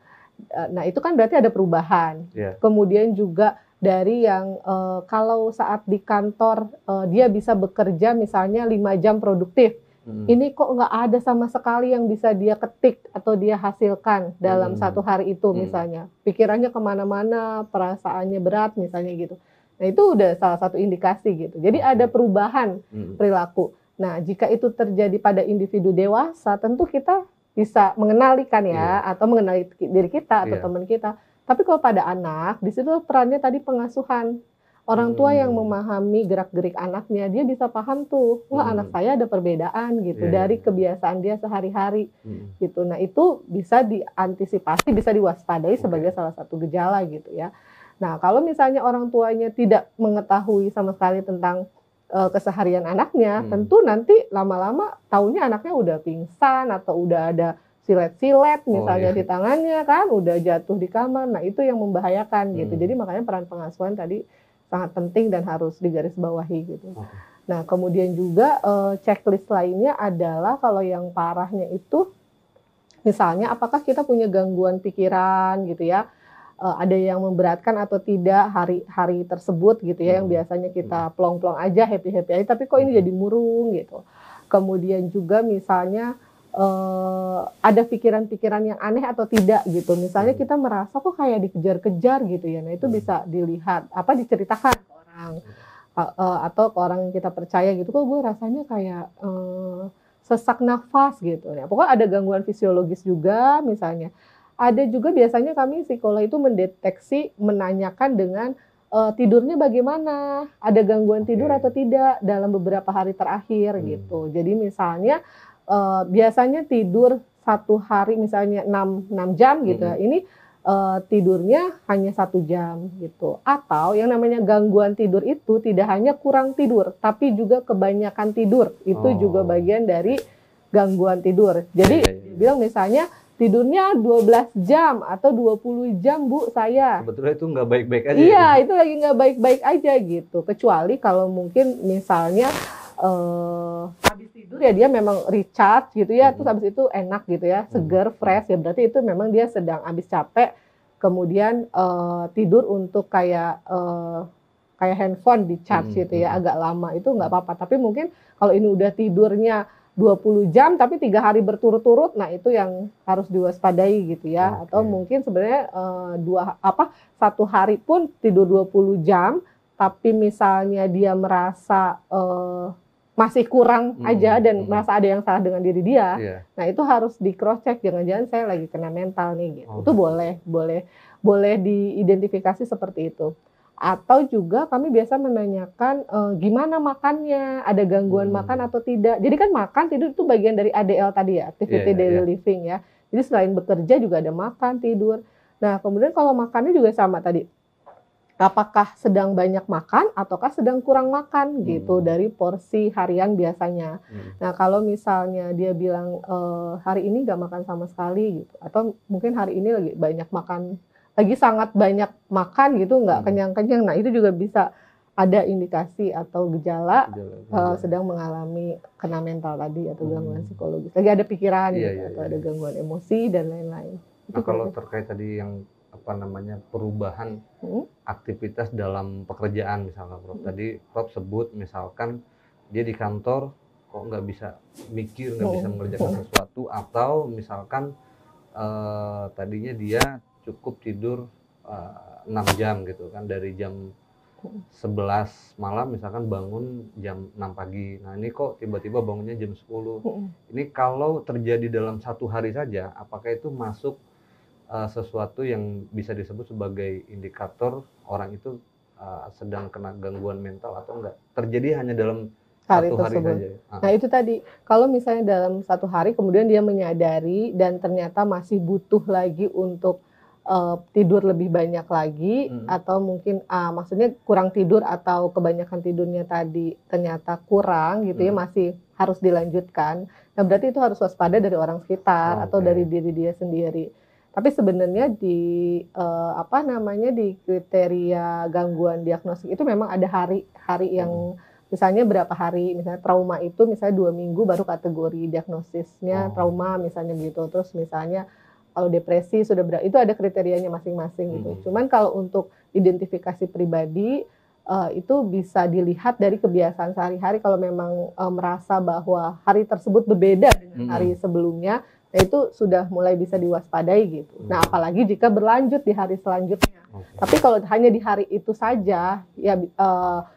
Nah, itu kan berarti ada perubahan. Kemudian juga dari yang kalau saat di kantor dia bisa bekerja misalnya 5 jam produktif. Ini kok nggak ada sama sekali yang bisa dia ketik atau dia hasilkan dalam satu hari itu misalnya. Pikirannya kemana-mana, perasaannya berat misalnya gitu. Nah, itu udah salah satu indikasi gitu. Jadi ada perubahan perilaku. Nah, jika itu terjadi pada individu dewasa, tentu kita bisa mengenalikan ya, atau mengenali diri kita atau teman kita. Tapi kalau pada anak, di situ perannya tadi pengasuhan. Orang tua yang memahami gerak-gerik anaknya, dia bisa paham tuh, wah anak saya ada perbedaan gitu dari kebiasaan dia sehari-hari gitu. Nah, itu bisa diantisipasi, bisa diwaspadai sebagai salah satu gejala gitu ya. Nah, kalau misalnya orang tuanya tidak mengetahui sama sekali tentang keseharian anaknya, tentu nanti lama-lama taunya anaknya udah pingsan atau udah ada silet-silet misalnya di tangannya kan, udah jatuh di kamar. Nah, itu yang membahayakan gitu. Jadi makanya peran pengasuhan tadi sangat penting dan harus digarisbawahi gitu. Nah, kemudian juga checklist lainnya adalah kalau yang parahnya itu, misalnya apakah kita punya gangguan pikiran gitu ya, ada yang memberatkan atau tidak hari-hari tersebut gitu ya, yang biasanya kita plong-plong aja, happy-happy aja, tapi kok ini jadi murung gitu. Kemudian juga misalnya ada pikiran-pikiran yang aneh atau tidak gitu. Misalnya kita merasa kok kayak dikejar-kejar gitu ya. Nah, itu bisa dilihat, diceritakan ke orang atau ke orang yang kita percaya gitu. Kok gue rasanya kayak sesak nafas gitu ya. Pokoknya ada gangguan fisiologis juga misalnya. Ada juga biasanya kami psikolog itu mendeteksi, menanyakan dengan tidurnya bagaimana, ada gangguan tidur atau tidak dalam beberapa hari terakhir gitu. Jadi misalnya biasanya tidur satu hari misalnya 6 jam gitu ya, ini tidurnya hanya 1 jam gitu. Atau yang namanya gangguan tidur itu tidak hanya kurang tidur, tapi juga kebanyakan tidur. Itu juga bagian dari gangguan tidur. Jadi bilang misalnya tidurnya 12 jam atau 20 jam Bu saya. Sebetulnya itu nggak baik-baik aja. Iya, itu lagi nggak baik-baik aja gitu. Kecuali kalau mungkin misalnya habis tidur ya dia memang recharge gitu ya, terus habis itu enak gitu ya, seger, fresh ya, berarti itu memang dia sedang habis capek, kemudian tidur untuk kayak handphone di charge gitu ya, agak lama itu nggak apa-apa. Tapi mungkin kalau ini udah tidurnya 20 jam tapi 3 hari berturut-turut, nah itu yang harus diwaspadai gitu ya. Atau mungkin sebenarnya 1 hari pun tidur 20 jam tapi misalnya dia merasa masih kurang aja dan merasa ada yang salah dengan diri dia. Nah, itu harus di cross check, jangan-jangan saya lagi kena mental nih gitu. Itu boleh diidentifikasi seperti itu. Atau juga kami biasa menanyakan gimana makannya, ada gangguan makan atau tidak. Jadi kan makan, tidur itu bagian dari ADL tadi ya, activity daily living ya. Jadi selain bekerja juga ada makan, tidur. Nah, kemudian kalau makannya juga sama tadi. Apakah sedang banyak makan ataukah sedang kurang makan gitu dari porsi harian biasanya. Nah, kalau misalnya dia bilang hari ini nggak makan sama sekali gitu, atau mungkin hari ini lagi banyak makan, lagi sangat banyak makan gitu, nggak kenyang-kenyang. Nah, itu juga bisa ada indikasi atau gejala sedang mengalami kena mental tadi atau gangguan psikologis. Lagi ada pikiran gitu, atau ada gangguan emosi dan lain-lain. Nah, kalau terkait tadi yang perubahan aktivitas dalam pekerjaan misalkan Prof. Tadi Prof sebut misalkan dia di kantor kok nggak bisa mikir, nggak bisa mengerjakan sesuatu, atau misalkan tadinya dia cukup tidur 6 jam gitu kan, dari jam 11 malam misalkan bangun jam 6 pagi. Nah, ini kok tiba-tiba bangunnya jam 10. Ini kalau terjadi dalam 1 hari saja, apakah itu masuk sesuatu yang bisa disebut sebagai indikator orang itu sedang kena gangguan mental atau enggak? Terjadi hanya dalam satu hari saja. Nah, itu tadi, kalau misalnya dalam 1 hari kemudian dia menyadari dan ternyata masih butuh lagi untuk tidur lebih banyak lagi, atau mungkin maksudnya kurang tidur atau kebanyakan tidurnya tadi ternyata kurang gitu ya, masih harus dilanjutkan. Nah, berarti itu harus waspada dari orang sekitar atau dari diri dia sendiri. Tapi sebenarnya di di kriteria gangguan diagnostik itu memang ada hari yang misalnya berapa hari, misalnya trauma itu misalnya 2 minggu baru kategori diagnosisnya trauma misalnya gitu. Terus misalnya kalau depresi sudah itu ada kriterianya masing-masing gitu. Cuman kalau untuk identifikasi pribadi itu bisa dilihat dari kebiasaan sehari-hari. Kalau memang merasa bahwa hari tersebut berbeda dengan hari sebelumnya, nah itu sudah mulai bisa diwaspadai gitu. Nah, apalagi jika berlanjut di hari selanjutnya. Tapi kalau hanya di hari itu saja, ya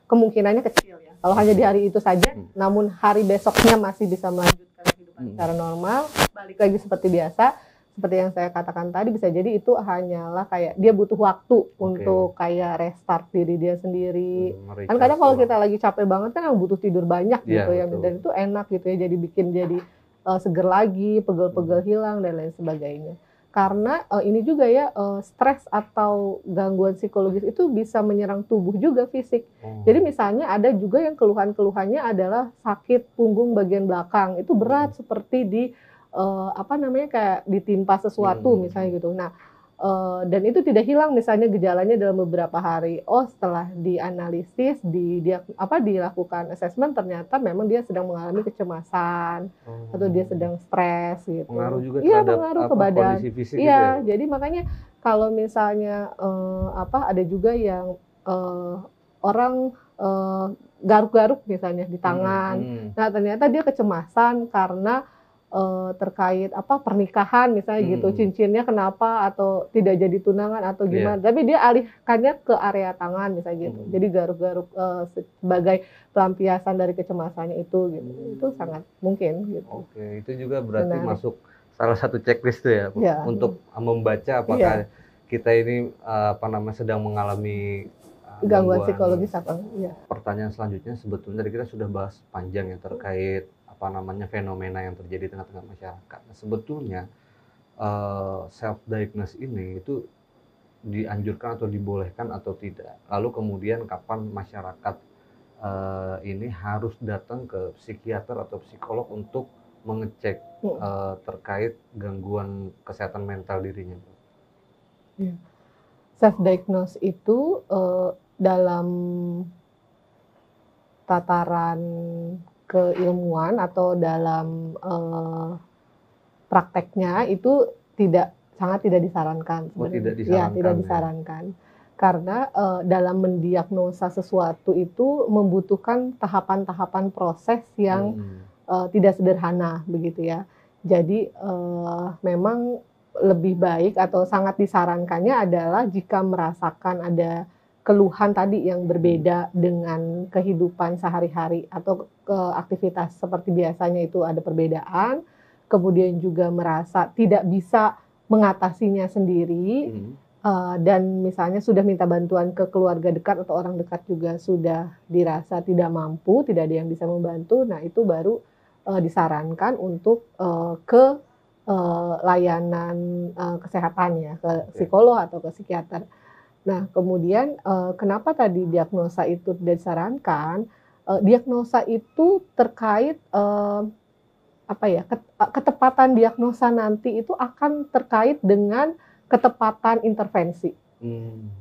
kemungkinannya kecil ya. Kalau hanya di hari itu saja, namun hari besoknya masih bisa melanjutkan kehidupan secara normal, balik lagi seperti biasa, seperti yang saya katakan tadi, bisa jadi itu hanyalah kayak dia butuh waktu untuk kayak restart diri dia sendiri. Kan kadang kalau kita lagi capek banget kan butuh tidur banyak gitu ya, dan itu enak gitu ya, jadi bikin jadi seger lagi, pegel-pegel hilang dan lain sebagainya. Karena ini juga ya, stres atau gangguan psikologis itu bisa menyerang tubuh juga fisik. Jadi misalnya ada juga yang keluhan-keluhannya adalah sakit punggung bagian belakang, itu berat seperti di kayak ditimpa sesuatu misalnya gitu. Nah, dan itu tidak hilang misalnya gejalanya dalam beberapa hari. Oh, setelah dianalisis, dilakukan assessment, ternyata memang dia sedang mengalami kecemasan atau dia sedang stres gitu. Pengaruh juga pengaruh ke badan. Kondisi fisik gitu ya. Jadi makanya kalau misalnya ada juga yang orang garuk-garuk misalnya di tangan. Nah, ternyata dia kecemasan karena terkait apa pernikahan misalnya gitu, cincinnya kenapa atau tidak jadi tunangan atau gimana, tapi dia alihkannya ke area tangan misalnya gitu. Jadi garuk-garuk sebagai pelampiasan dari kecemasannya itu gitu. Itu sangat mungkin gitu. Oke, itu juga berarti Menarik. masuk salah satu checklist tuh ya, Ya. untuk membaca apakah kita ini sedang mengalami Gangguan psikologis apa? Ya. Pertanyaan selanjutnya sebetulnya tadi kita sudah bahas panjang ya terkait fenomena yang terjadi di tengah-tengah masyarakat. Nah, sebetulnya self diagnose ini itu dianjurkan atau dibolehkan atau tidak. Lalu kemudian kapan masyarakat ini harus datang ke psikiater atau psikolog untuk mengecek terkait gangguan kesehatan mental dirinya. Self diagnose itu dalam tataran keilmuan atau dalam prakteknya itu sangat tidak disarankan. Tidak disarankan. Ya, tidak disarankan. Karena dalam mendiagnosa sesuatu itu membutuhkan tahapan-tahapan proses yang tidak sederhana begitu ya. Jadi memang lebih baik atau sangat disarankannya adalah jika merasakan ada keluhan tadi yang berbeda dengan kehidupan sehari-hari atau aktivitas seperti biasanya itu ada perbedaan, kemudian juga merasa tidak bisa mengatasinya sendiri, dan misalnya sudah minta bantuan ke keluarga dekat atau orang dekat juga sudah dirasa tidak mampu, tidak ada yang bisa membantu, nah itu baru disarankan untuk ke layanan kesehatan ya, ke psikolog atau ke psikiater. Nah, kemudian kenapa tadi diagnosa itu tidak disarankan? Diagnosa itu terkait ketepatan diagnosa nanti itu akan terkait dengan ketepatan intervensi.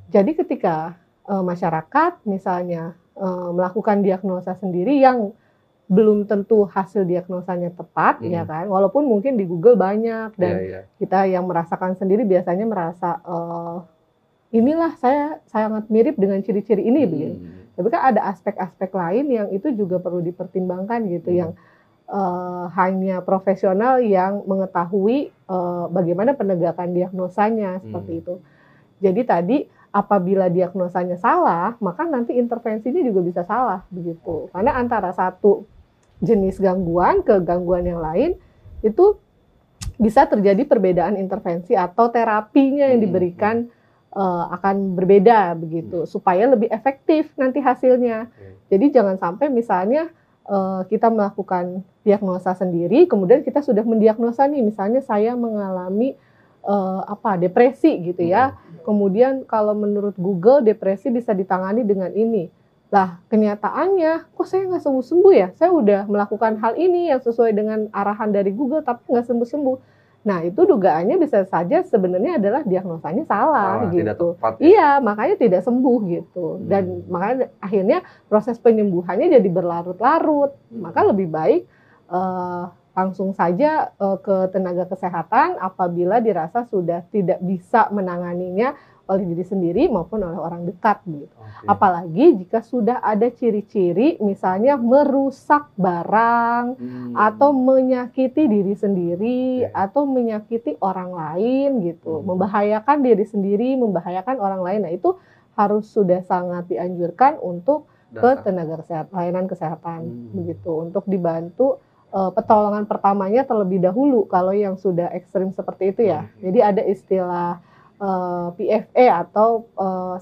Jadi ketika masyarakat misalnya melakukan diagnosa sendiri yang belum tentu hasil diagnosanya tepat, ya kan? Walaupun mungkin di Google banyak dan kita yang merasakan sendiri biasanya merasa inilah saya sangat mirip dengan ciri-ciri ini begitu. Tapi kan ada aspek-aspek lain yang itu juga perlu dipertimbangkan gitu, yang hanya profesional yang mengetahui bagaimana penegakan diagnosanya seperti itu. Jadi tadi apabila diagnosanya salah, maka nanti intervensinya juga bisa salah begitu. Karena antara satu jenis gangguan ke gangguan yang lain itu bisa terjadi perbedaan intervensi atau terapinya yang diberikan akan berbeda begitu, supaya lebih efektif nanti hasilnya. Jadi jangan sampai misalnya kita melakukan diagnosa sendiri, kemudian kita sudah mendiagnosa nih, misalnya saya mengalami depresi gitu ya. Kemudian kalau menurut Google depresi bisa ditangani dengan ini. Lah kenyataannya, kok saya nggak sembuh-sembuh ya? Saya udah melakukan hal ini yang sesuai dengan arahan dari Google, tapi nggak sembuh-sembuh. Nah itu dugaannya bisa saja sebenarnya adalah diagnosanya salah gitu. Tidak tepat, ya? Iya, makanya tidak sembuh gitu. Dan makanya akhirnya proses penyembuhannya jadi berlarut-larut. Maka lebih baik langsung saja ke tenaga kesehatan apabila dirasa sudah tidak bisa menanganinya oleh diri sendiri maupun oleh orang dekat gitu. Apalagi jika sudah ada ciri-ciri misalnya merusak barang atau menyakiti diri sendiri atau menyakiti orang lain gitu, membahayakan diri sendiri, membahayakan orang lain. Nah, itu harus sudah sangat dianjurkan untuk ke tenaga kesehatan, layanan kesehatan begitu, untuk dibantu pertolongan pertamanya terlebih dahulu kalau yang sudah ekstrim seperti itu ya. Jadi ada istilah PFA atau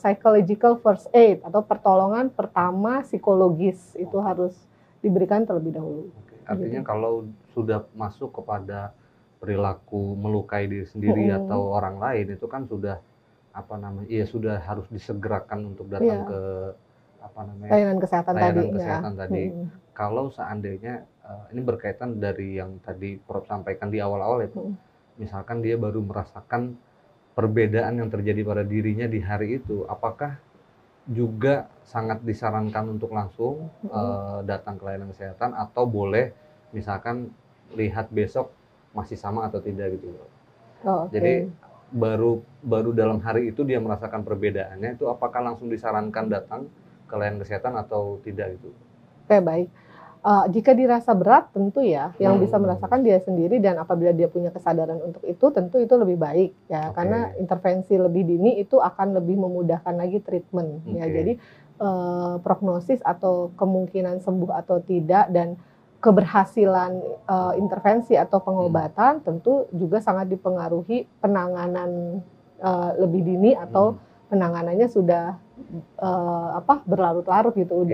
psychological first aid atau pertolongan pertama psikologis, itu harus diberikan terlebih dahulu. Artinya kalau sudah masuk kepada perilaku melukai diri sendiri atau orang lain, itu kan sudah sudah harus disegerakan untuk datang ke layanan kesehatan tadi. Kalau seandainya ini berkaitan dari yang tadi Prof sampaikan di awal-awal itu, misalkan dia baru merasakan perbedaan yang terjadi pada dirinya di hari itu, apakah juga sangat disarankan untuk langsung datang ke layanan kesehatan, atau boleh misalkan lihat besok masih sama atau tidak gitu? Jadi baru dalam hari itu dia merasakan perbedaannya, itu apakah langsung disarankan datang ke layanan kesehatan atau tidak gitu? Oke, baik. Jika dirasa berat tentu ya, yang bisa merasakan dia sendiri dan apabila dia punya kesadaran untuk itu tentu itu lebih baik ya, karena intervensi lebih dini itu akan lebih memudahkan lagi treatment ya. Jadi prognosis atau kemungkinan sembuh atau tidak dan keberhasilan intervensi atau pengobatan tentu juga sangat dipengaruhi penanganan lebih dini atau penanganannya sudah berlarut-larut gitu,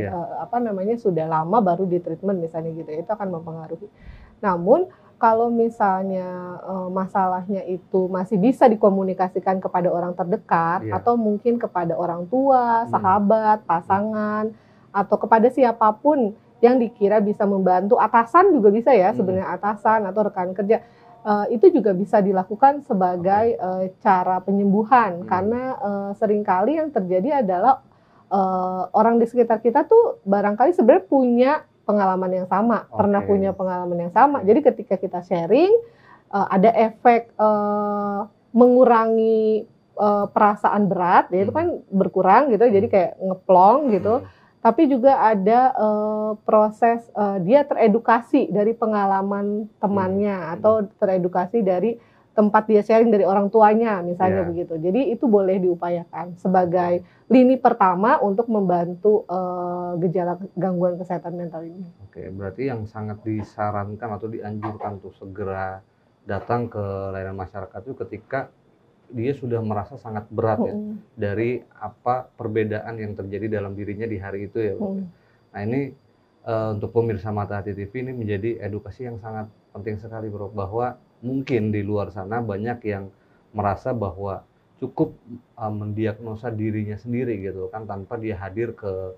sudah lama baru di treatment misalnya gitu, itu akan mempengaruhi. Namun kalau misalnya masalahnya itu masih bisa dikomunikasikan kepada orang terdekat atau mungkin kepada orang tua, sahabat, pasangan atau kepada siapapun yang dikira bisa membantu, atasan juga bisa ya sebenarnya, atasan atau rekan kerja. Itu juga bisa dilakukan sebagai cara penyembuhan karena seringkali yang terjadi adalah orang di sekitar kita tuh barangkali sebenarnya punya pengalaman yang sama, pernah punya pengalaman yang sama. Jadi ketika kita sharing ada efek mengurangi perasaan berat, ya itu kan berkurang gitu, jadi kayak ngeplong gitu. Tapi juga ada proses dia teredukasi dari pengalaman temannya atau teredukasi dari tempat dia sharing dari orang tuanya misalnya begitu. Jadi itu boleh diupayakan sebagai lini pertama untuk membantu gejala gangguan kesehatan mental ini. Oke, berarti yang sangat disarankan atau dianjurkan untuk segera datang ke layanan masyarakat itu ketika dia sudah merasa sangat berat ya dari apa perbedaan yang terjadi dalam dirinya di hari itu ya, Bro. Nah ini untuk pemirsa Mata Hati TV ini menjadi edukasi yang sangat penting sekali, Bro, bahwa mungkin di luar sana banyak yang merasa bahwa cukup mendiagnosa dirinya sendiri gitu kan tanpa dia hadir ke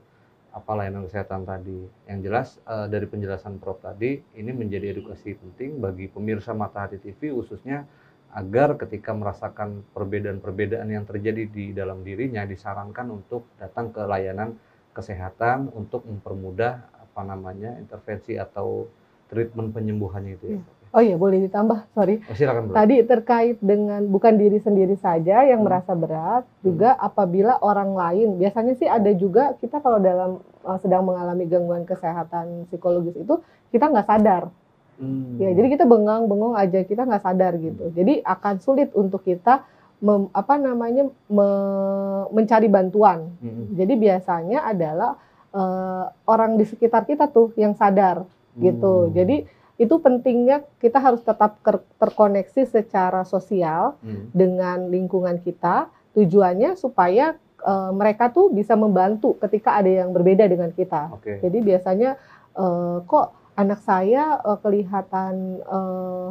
layanan kesehatan tadi. Yang jelas dari penjelasan Prof tadi ini menjadi edukasi penting bagi pemirsa Mata Hati TV khususnya agar ketika merasakan perbedaan-perbedaan yang terjadi di dalam dirinya disarankan untuk datang ke layanan kesehatan untuk mempermudah intervensi atau treatment penyembuhannya itu ya. Oh iya, boleh ditambah, sorry. Silakan, Bro. Tadi terkait dengan bukan diri sendiri saja yang merasa berat, juga apabila orang lain, biasanya sih ada juga kita kalau sedang mengalami gangguan kesehatan psikologis itu kita nggak sadar. Ya, jadi kita bengong aja, kita nggak sadar gitu. Jadi akan sulit untuk kita mencari bantuan. Jadi biasanya adalah orang di sekitar kita tuh yang sadar gitu. Jadi itu pentingnya kita harus tetap terkoneksi secara sosial dengan lingkungan kita. Tujuannya supaya mereka tuh bisa membantu ketika ada yang berbeda dengan kita. Jadi biasanya kok anak saya kelihatan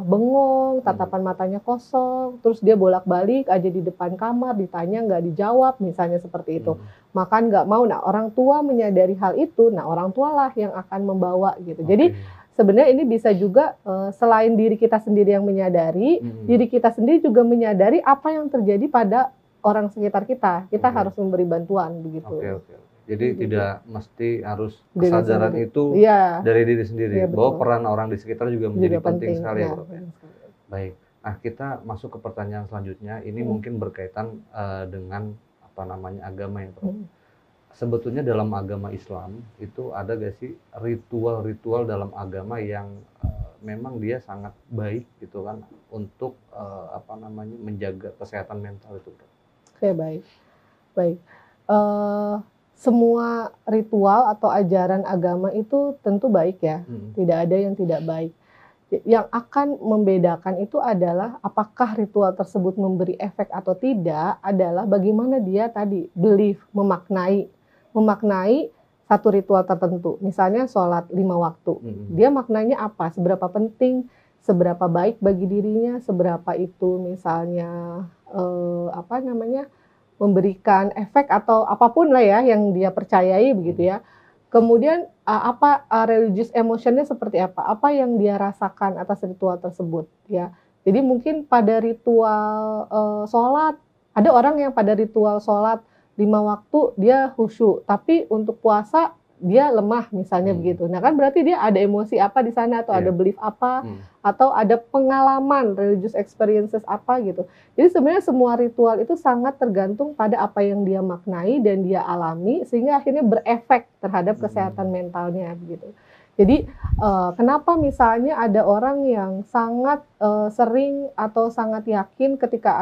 bengong, tatapan matanya kosong, terus dia bolak-balik aja di depan kamar, ditanya nggak dijawab, misalnya seperti itu. Makan nggak mau. Nah, orang tua menyadari hal itu, nah orang tualah yang akan membawa gitu. Jadi sebenarnya ini bisa juga selain diri kita sendiri yang menyadari, diri kita sendiri juga menyadari apa yang terjadi pada orang sekitar kita. Kita harus memberi bantuan begitu. Jadi tidak mesti harus kesadaran itu dari diri sendiri, bahwa peran orang di sekitar juga menjadi penting sekali ya, Bro. Baik, nah kita masuk ke pertanyaan selanjutnya. Ini mungkin berkaitan dengan agama ya, Bro. Sebetulnya dalam agama Islam itu ada gak sih ritual-ritual dalam agama yang memang dia sangat baik gitu kan untuk menjaga kesehatan mental itu, Bro? Oke, baik. Semua ritual atau ajaran agama itu tentu baik ya, tidak ada yang tidak baik. Yang akan membedakan itu adalah apakah ritual tersebut memberi efek atau tidak adalah bagaimana dia tadi belief, memaknai satu ritual tertentu. Misalnya sholat 5 waktu, dia maknanya apa? Seberapa penting, seberapa baik bagi dirinya, seberapa itu misalnya memberikan efek atau apapun lah ya yang dia percayai begitu ya. Kemudian religious emotionnya seperti apa yang dia rasakan atas ritual tersebut ya. Jadi mungkin pada ritual sholat, ada orang yang pada ritual sholat 5 waktu dia khusyuk, tapi untuk puasa dia lemah misalnya begitu. Nah kan berarti dia ada emosi apa di sana atau ada belief apa atau ada pengalaman religious experiences apa gitu. Jadi sebenarnya semua ritual itu sangat tergantung pada apa yang dia maknai dan dia alami sehingga akhirnya berefek terhadap kesehatan mentalnya begitu. Jadi kenapa misalnya ada orang yang sangat sering atau sangat yakin ketika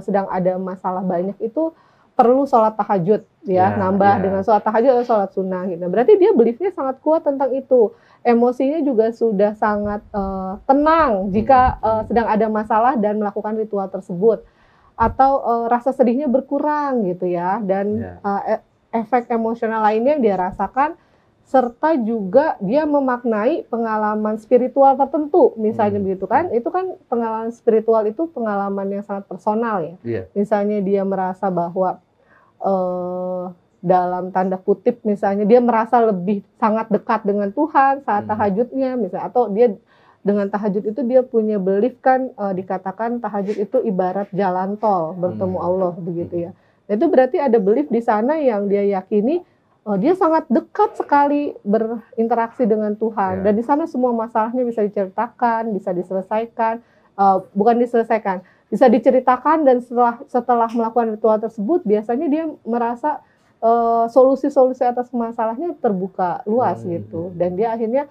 sedang ada masalah banyak itu perlu sholat tahajud ya, nambah dengan sholat tahajud atau sholat sunnah gitu. Berarti dia beliefnya sangat kuat tentang itu. Emosinya juga sudah sangat tenang jika sedang ada masalah dan melakukan ritual tersebut. Atau rasa sedihnya berkurang gitu ya, dan efek emosional lainnya yang dia rasakan, serta juga dia memaknai pengalaman spiritual tertentu misalnya begitu kan. Itu kan pengalaman spiritual itu pengalaman yang sangat personal ya. Misalnya dia merasa bahwa dalam tanda kutip misalnya dia merasa lebih sangat dekat dengan Tuhan saat tahajudnya misalnya, atau dia dengan tahajud itu dia punya belief kan, dikatakan tahajud itu ibarat jalan tol bertemu Allah begitu ya. Nah, itu berarti ada belief di sana yang dia yakini dia sangat dekat sekali berinteraksi dengan Tuhan, dan di sana semua masalahnya bisa diceritakan, bisa diselesaikan, bukan diselesaikan, bisa diceritakan, dan setelah melakukan ritual tersebut biasanya dia merasa solusi-solusi atas masalahnya terbuka luas gitu, dan dia akhirnya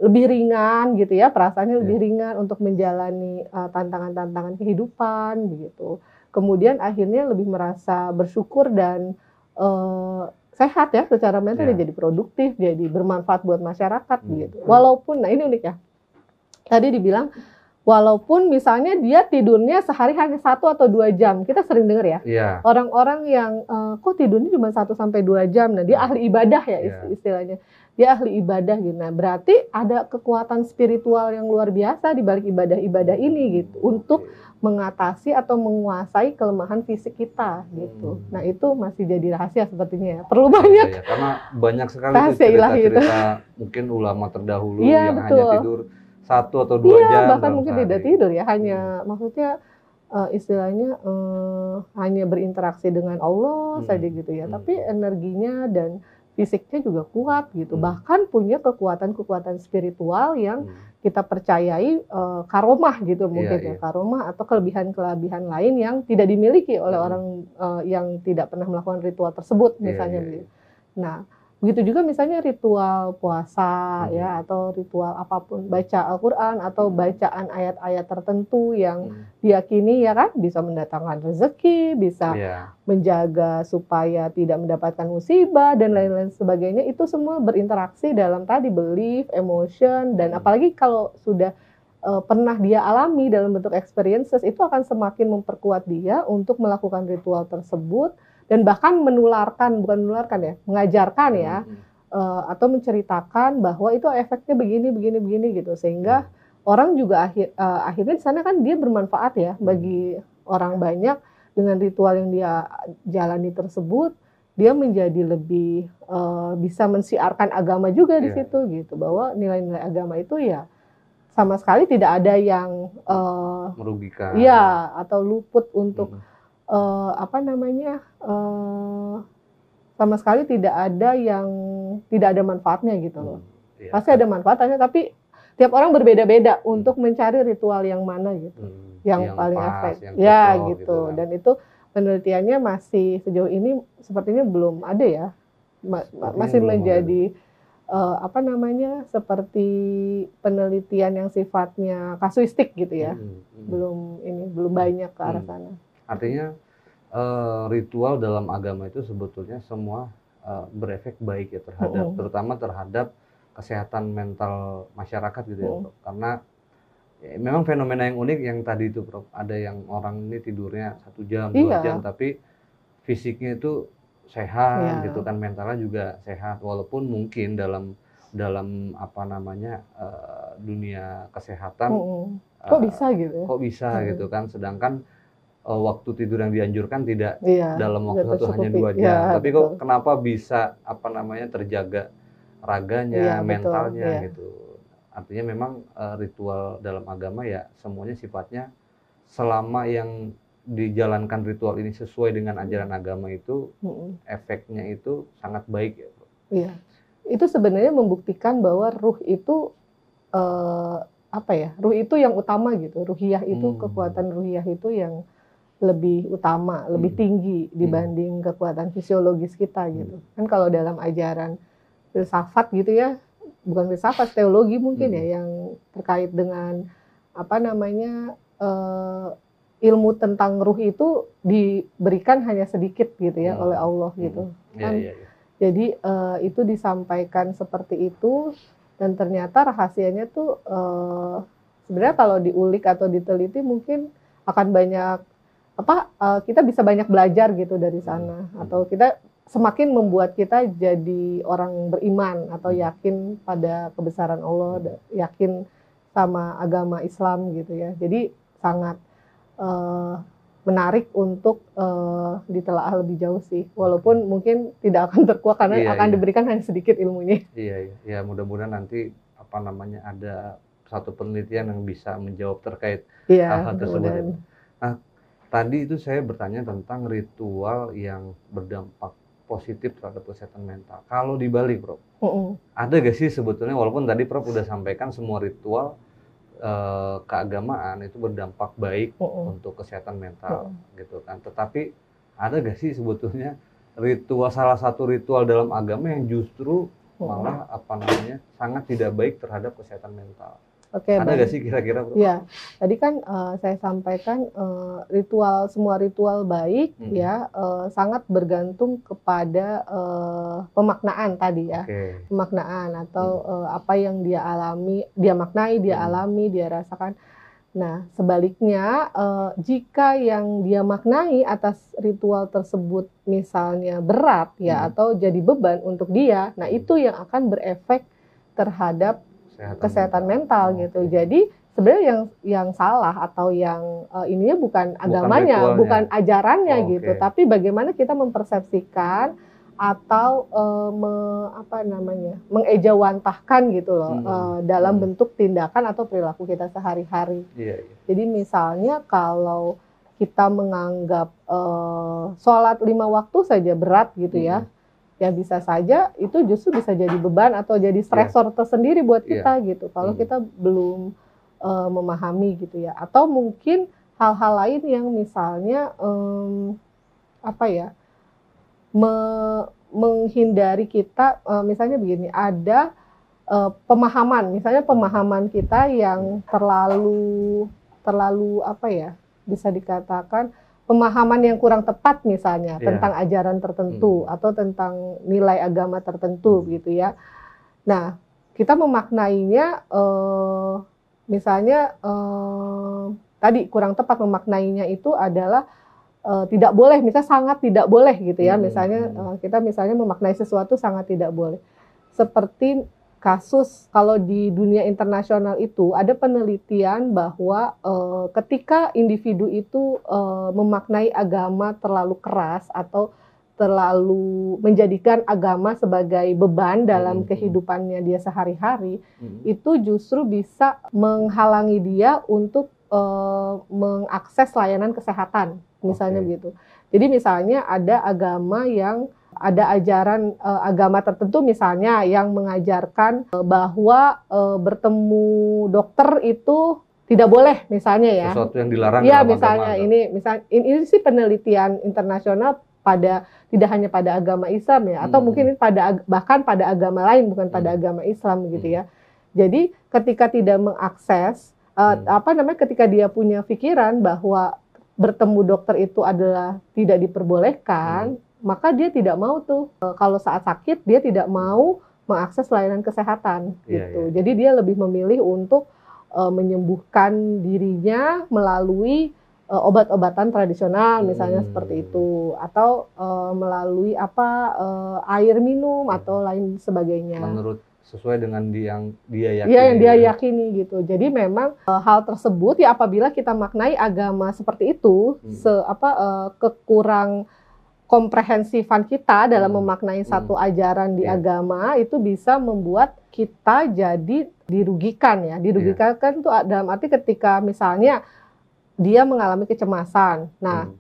lebih ringan gitu ya, perasaannya lebih ringan untuk menjalani tantangan-tantangan kehidupan begitu. Kemudian akhirnya lebih merasa bersyukur dan sehat ya secara mental, dia jadi produktif, jadi bermanfaat buat masyarakat gitu. Walaupun, nah ini unik ya, tadi dibilang walaupun misalnya dia tidurnya sehari hanya 1 atau 2 jam, kita sering dengar ya, orang-orang yang kok tidurnya cuma 1 sampai 2 jam, nah dia ahli ibadah ya istilahnya, dia ahli ibadah gitu. Nah berarti ada kekuatan spiritual yang luar biasa di balik ibadah-ibadah ini gitu, untuk mengatasi atau menguasai kelemahan fisik kita gitu. Nah itu masih jadi rahasia sepertinya ya, perlu banyak karena banyak sekali cerita-cerita mungkin ulama terdahulu yang hanya tidur 1 atau 2 jam, bahkan mungkin tidak tidur ya, hanya maksudnya istilahnya hanya berinteraksi dengan Allah saja gitu ya, tapi energinya dan fisiknya juga kuat gitu, bahkan punya kekuatan-kekuatan spiritual yang kita percayai karomah gitu mungkin ya, karomah atau kelebihan-kelebihan lain yang tidak dimiliki oleh orang yang tidak pernah melakukan ritual tersebut misalnya. Nah begitu juga misalnya ritual puasa ya, atau ritual apapun, baca Al-Quran atau bacaan ayat-ayat tertentu yang diyakini ya kan bisa mendatangkan rezeki, bisa menjaga supaya tidak mendapatkan musibah dan lain-lain sebagainya. Itu semua berinteraksi dalam tadi belief, emotion, dan apalagi kalau sudah pernah dia alami dalam bentuk experiences, itu akan semakin memperkuat dia untuk melakukan ritual tersebut. Dan bahkan mengajarkan ya, atau menceritakan bahwa itu efeknya begini gitu, sehingga orang juga akhirnya di sana kan dia bermanfaat ya bagi orang banyak dengan ritual yang dia jalani tersebut. Dia menjadi lebih bisa mensiarkan agama juga di situ gitu, bahwa nilai-nilai agama itu ya sama sekali tidak ada yang merugikan, atau luput untuk sama sekali tidak ada yang tidak ada manfaatnya gitu loh. Pasti ada manfaatnya, tapi tiap orang berbeda-beda untuk mencari ritual yang mana gitu, yang paling efektif gitu. Dan itu penelitiannya masih sejauh ini sepertinya belum ada ya, masih menjadi seperti penelitian yang sifatnya kasuistik gitu ya, belum banyak ke arah sana. Artinya ritual dalam agama itu sebetulnya semua berefek baik ya terhadap, terutama terhadap kesehatan mental masyarakat gitu ya, Prof. Karena memang fenomena yang unik yang tadi itu, Prof. Ada yang orang ini tidurnya 1 jam, 2 jam, tapi fisiknya itu sehat gitu kan, mentalnya juga sehat, walaupun mungkin dalam dunia kesehatan kok bisa gitu gitu kan, sedangkan waktu tidur yang dianjurkan tidak dalam waktu satu hanya 2 jam, tapi kok kenapa bisa terjaga raganya, mentalnya gitu. Artinya memang ritual dalam agama ya semuanya sifatnya, selama yang dijalankan ritual ini sesuai dengan ajaran agama itu, efeknya itu sangat baik ya, Bro. Iya, itu sebenarnya membuktikan bahwa ruh itu ruh itu yang utama gitu, ruhiyah itu kekuatan ruhiyah itu yang lebih utama, lebih tinggi dibanding kekuatan fisiologis kita gitu. Kan kalau dalam ajaran filsafat gitu ya, bukan filsafat, teologi mungkin ya, yang terkait dengan apa namanya ilmu tentang ruh itu diberikan hanya sedikit gitu ya oleh Allah gitu kan. Jadi itu disampaikan seperti itu, dan ternyata rahasianya tuh sebenarnya kalau diulik atau diteliti mungkin akan banyak kita bisa banyak belajar gitu dari sana, atau kita semakin membuat kita jadi orang beriman atau yakin pada kebesaran Allah, yakin sama agama Islam gitu ya. Jadi sangat menarik untuk ditelaah lebih jauh sih, walaupun mungkin tidak akan terkuak karena akan diberikan hanya sedikit ilmunya. Ya mudah-mudahan nanti ada satu penelitian yang bisa menjawab terkait hal-hal tersebut. Nah, tadi itu saya bertanya tentang ritual yang berdampak positif terhadap kesehatan mental. Kalau dibalik, Prof, ada gak sih sebetulnya, walaupun tadi Prof udah sampaikan semua ritual keagamaan itu berdampak baik untuk kesehatan mental gitu kan. Tetapi ada gak sih sebetulnya salah satu ritual dalam agama yang justru malah sangat tidak baik terhadap kesehatan mental? Ada gak sih kira-kira, Bro? Ya, tadi kan saya sampaikan semua ritual baik ya sangat bergantung kepada pemaknaan tadi ya, pemaknaan atau apa yang dia alami, dia maknai, dia alami, dia rasakan. Nah, sebaliknya jika yang dia maknai atas ritual tersebut misalnya berat ya atau jadi beban untuk dia, nah itu yang akan berefek terhadap kesehatan mental gitu. Jadi sebenarnya yang salah atau yang ininya bukan agamanya, bukan ajarannya gitu, tapi bagaimana kita mempersepsikan atau mengejawantahkan gitu loh dalam bentuk tindakan atau perilaku kita sehari-hari. Jadi misalnya kalau kita menganggap sholat 5 waktu saja berat gitu ya bisa saja itu justru bisa jadi beban atau jadi stresor tersendiri buat kita gitu kalau kita belum memahami gitu ya. Atau mungkin hal-hal lain yang misalnya menghindari kita, misalnya begini, ada pemahaman kita yang terlalu bisa dikatakan pemahaman yang kurang tepat misalnya tentang ajaran tertentu atau tentang nilai agama tertentu gitu ya. Nah, kita memaknainya misalnya tadi kurang tepat memaknainya itu adalah tidak boleh, misalnya sangat tidak boleh gitu ya. Misalnya kita memaknai sesuatu sangat tidak boleh. Seperti kasus kalau di dunia internasional itu ada penelitian bahwa ketika individu itu memaknai agama terlalu keras atau terlalu menjadikan agama sebagai beban dalam kehidupannya dia sehari-hari, itu justru bisa menghalangi dia untuk mengakses layanan kesehatan, misalnya begitu. Jadi misalnya ada agama yang ada ajaran agama tertentu misalnya yang mengajarkan bahwa bertemu dokter itu tidak boleh misalnya ya. Sesuatu yang dilarang. Iya misalnya ini sih penelitian internasional tidak hanya pada agama Islam ya, atau mungkin bahkan pada agama lain bukan pada agama Islam gitu ya. Jadi ketika tidak mengakses ketika dia punya pikiran bahwa bertemu dokter itu adalah tidak diperbolehkan, maka dia tidak mau tuh kalau saat sakit dia tidak mau mengakses layanan kesehatan gitu. Jadi dia lebih memilih untuk menyembuhkan dirinya melalui obat-obatan tradisional misalnya seperti itu, atau melalui air minum atau lain sebagainya. Sesuai dengan yang dia yakini. Iya, yang dia yakini gitu. Jadi memang hal tersebut ya apabila kita maknai agama seperti itu, kekurang komprehensifan kita dalam memaknai satu ajaran di agama itu bisa membuat kita jadi dirugikan ya. Dirugikan kan itu dalam arti ketika misalnya dia mengalami kecemasan. Nah,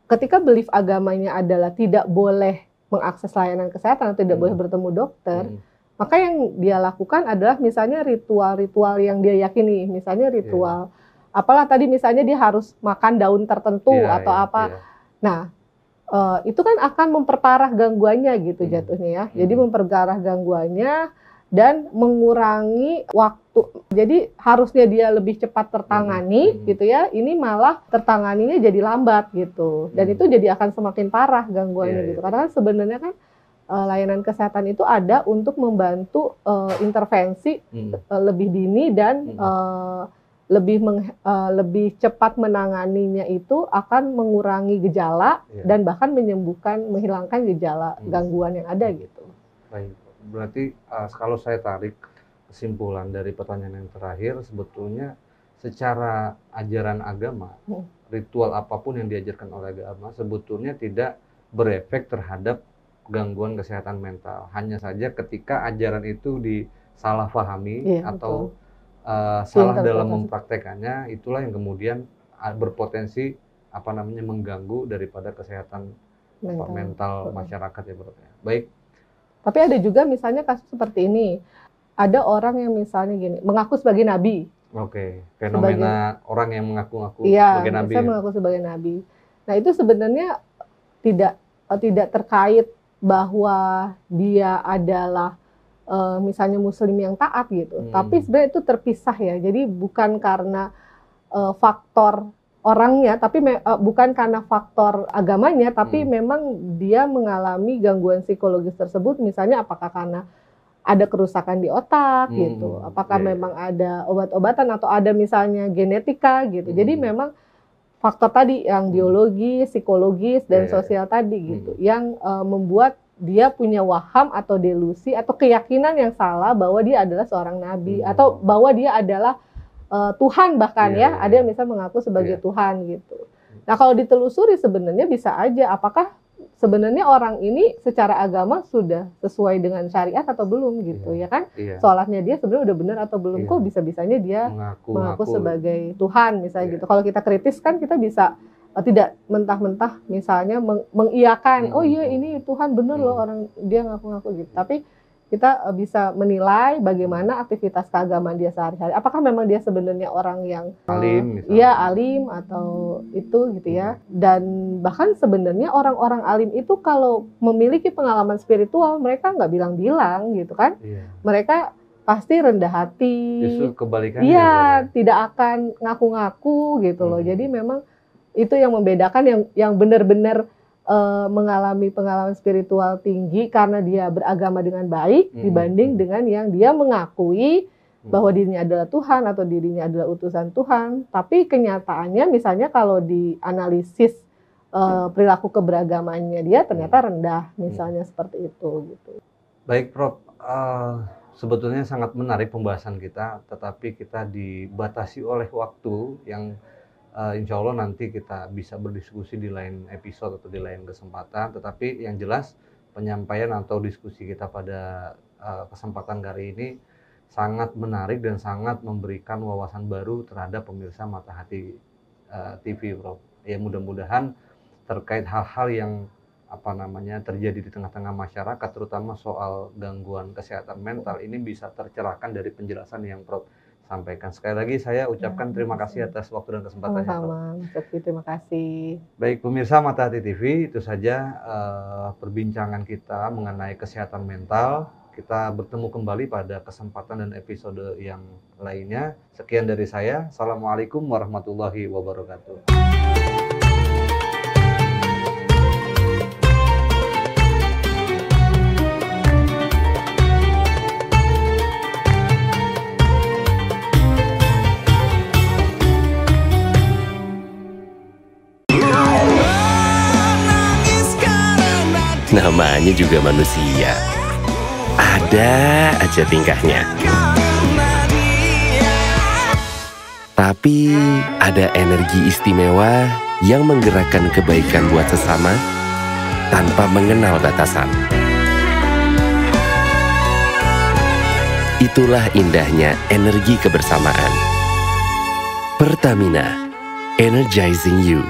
ketika belief agamanya adalah tidak boleh mengakses layanan kesehatan atau tidak boleh bertemu dokter, maka yang dia lakukan adalah misalnya ritual-ritual yang dia yakini, misalnya ritual apalah tadi misalnya dia harus makan daun tertentu atau apa. Nah, itu kan akan memperparah gangguannya gitu jatuhnya ya. Jadi memperparah gangguannya dan mengurangi waktu. Jadi harusnya dia lebih cepat tertangani gitu ya, ini malah tertanganinya jadi lambat gitu. Dan itu jadi akan semakin parah gangguannya gitu. Karena kan sebenarnya kan layanan kesehatan itu ada untuk membantu intervensi lebih dini dan lebih cepat menanganinya itu akan mengurangi gejala dan bahkan menghilangkan gejala gangguan yang ada gitu. Baik. Berarti kalau saya tarik kesimpulan dari pertanyaan yang terakhir, sebetulnya secara ajaran agama, ritual apapun yang diajarkan oleh agama sebetulnya tidak berefek terhadap gangguan kesehatan mental. Hanya saja ketika ajaran itu disalahpahami atau salah dalam mempraktekannya, itulah yang kemudian berpotensi mengganggu daripada kesehatan mental masyarakat ya Bro. Baik. Tapi ada juga misalnya kasus seperti ini. Ada orang yang misalnya gini, mengaku sebagai nabi. Oke, fenomena orang yang mengaku-ngaku sebagai nabi. Iya, mengaku sebagai nabi. Nah, itu sebenarnya tidak terkait bahwa dia adalah misalnya muslim yang taat gitu. Tapi sebenarnya itu terpisah ya. Jadi bukan karena faktor orangnya, tapi bukan karena faktor agamanya, tapi memang dia mengalami gangguan psikologis tersebut, misalnya apakah karena ada kerusakan di otak gitu, apakah memang ada obat-obatan atau ada misalnya genetika gitu. Jadi memang faktor tadi yang biologi, psikologis dan sosial tadi gitu, yang membuat dia punya waham atau delusi atau keyakinan yang salah bahwa dia adalah seorang nabi atau bahwa dia adalah Tuhan bahkan ada yang misalnya mengaku sebagai Tuhan gitu. Nah kalau ditelusuri sebenarnya bisa aja apakah sebenarnya orang ini secara agama sudah sesuai dengan syariat atau belum gitu ya kan? Sholatnya dia sebenarnya udah benar atau belum? Kok bisa-bisanya dia mengaku sebagai Tuhan misalnya gitu. Kalau kita kritis kan kita bisa tidak mentah-mentah misalnya mengiyakan, oh iya ini Tuhan benar loh orang dia ngaku-ngaku gitu. Tapi kita bisa menilai bagaimana aktivitas keagamaan dia sehari-hari. Apakah memang dia sebenarnya orang yang alim, alim atau itu gitu ya. Dan bahkan sebenarnya orang-orang alim itu kalau memiliki pengalaman spiritual, mereka nggak bilang-bilang gitu kan. Mereka pasti rendah hati. Justru kebalikannya. Iya, tidak akan ngaku-ngaku gitu loh. Jadi memang itu yang membedakan yang benar-benar mengalami pengalaman spiritual tinggi karena dia beragama dengan baik dibanding dengan yang dia mengakui bahwa dirinya adalah Tuhan atau dirinya adalah utusan Tuhan, tapi kenyataannya misalnya kalau dianalisis perilaku keberagamannya dia ternyata rendah misalnya seperti itu gitu. Baik Prof, sebetulnya sangat menarik pembahasan kita, tetapi kita dibatasi oleh waktu yang insya Allah nanti kita bisa berdiskusi di lain episode atau di lain kesempatan. Tetapi yang jelas penyampaian atau diskusi kita pada kesempatan kali ini sangat menarik dan sangat memberikan wawasan baru terhadap pemirsa Mata Hati TV, Prof. Ya mudah-mudahan terkait hal-hal yang terjadi di tengah-tengah masyarakat, terutama soal gangguan kesehatan mental ini bisa tercerahkan dari penjelasan yang Prof sampaikan. Sekali lagi saya ucapkan terima kasih atas waktu dan kesempatannya. Sama-sama, terima kasih. Baik pemirsa Mata Hati TV, itu saja perbincangan kita mengenai kesehatan mental. Kita bertemu kembali pada kesempatan dan episode yang lainnya. Sekian dari saya. Assalamualaikum warahmatullahi wabarakatuh. Namanya juga manusia, ada aja tingkahnya. Tapi ada energi istimewa yang menggerakkan kebaikan buat sesama tanpa mengenal batasan. Itulah indahnya energi kebersamaan. Pertamina, energizing you.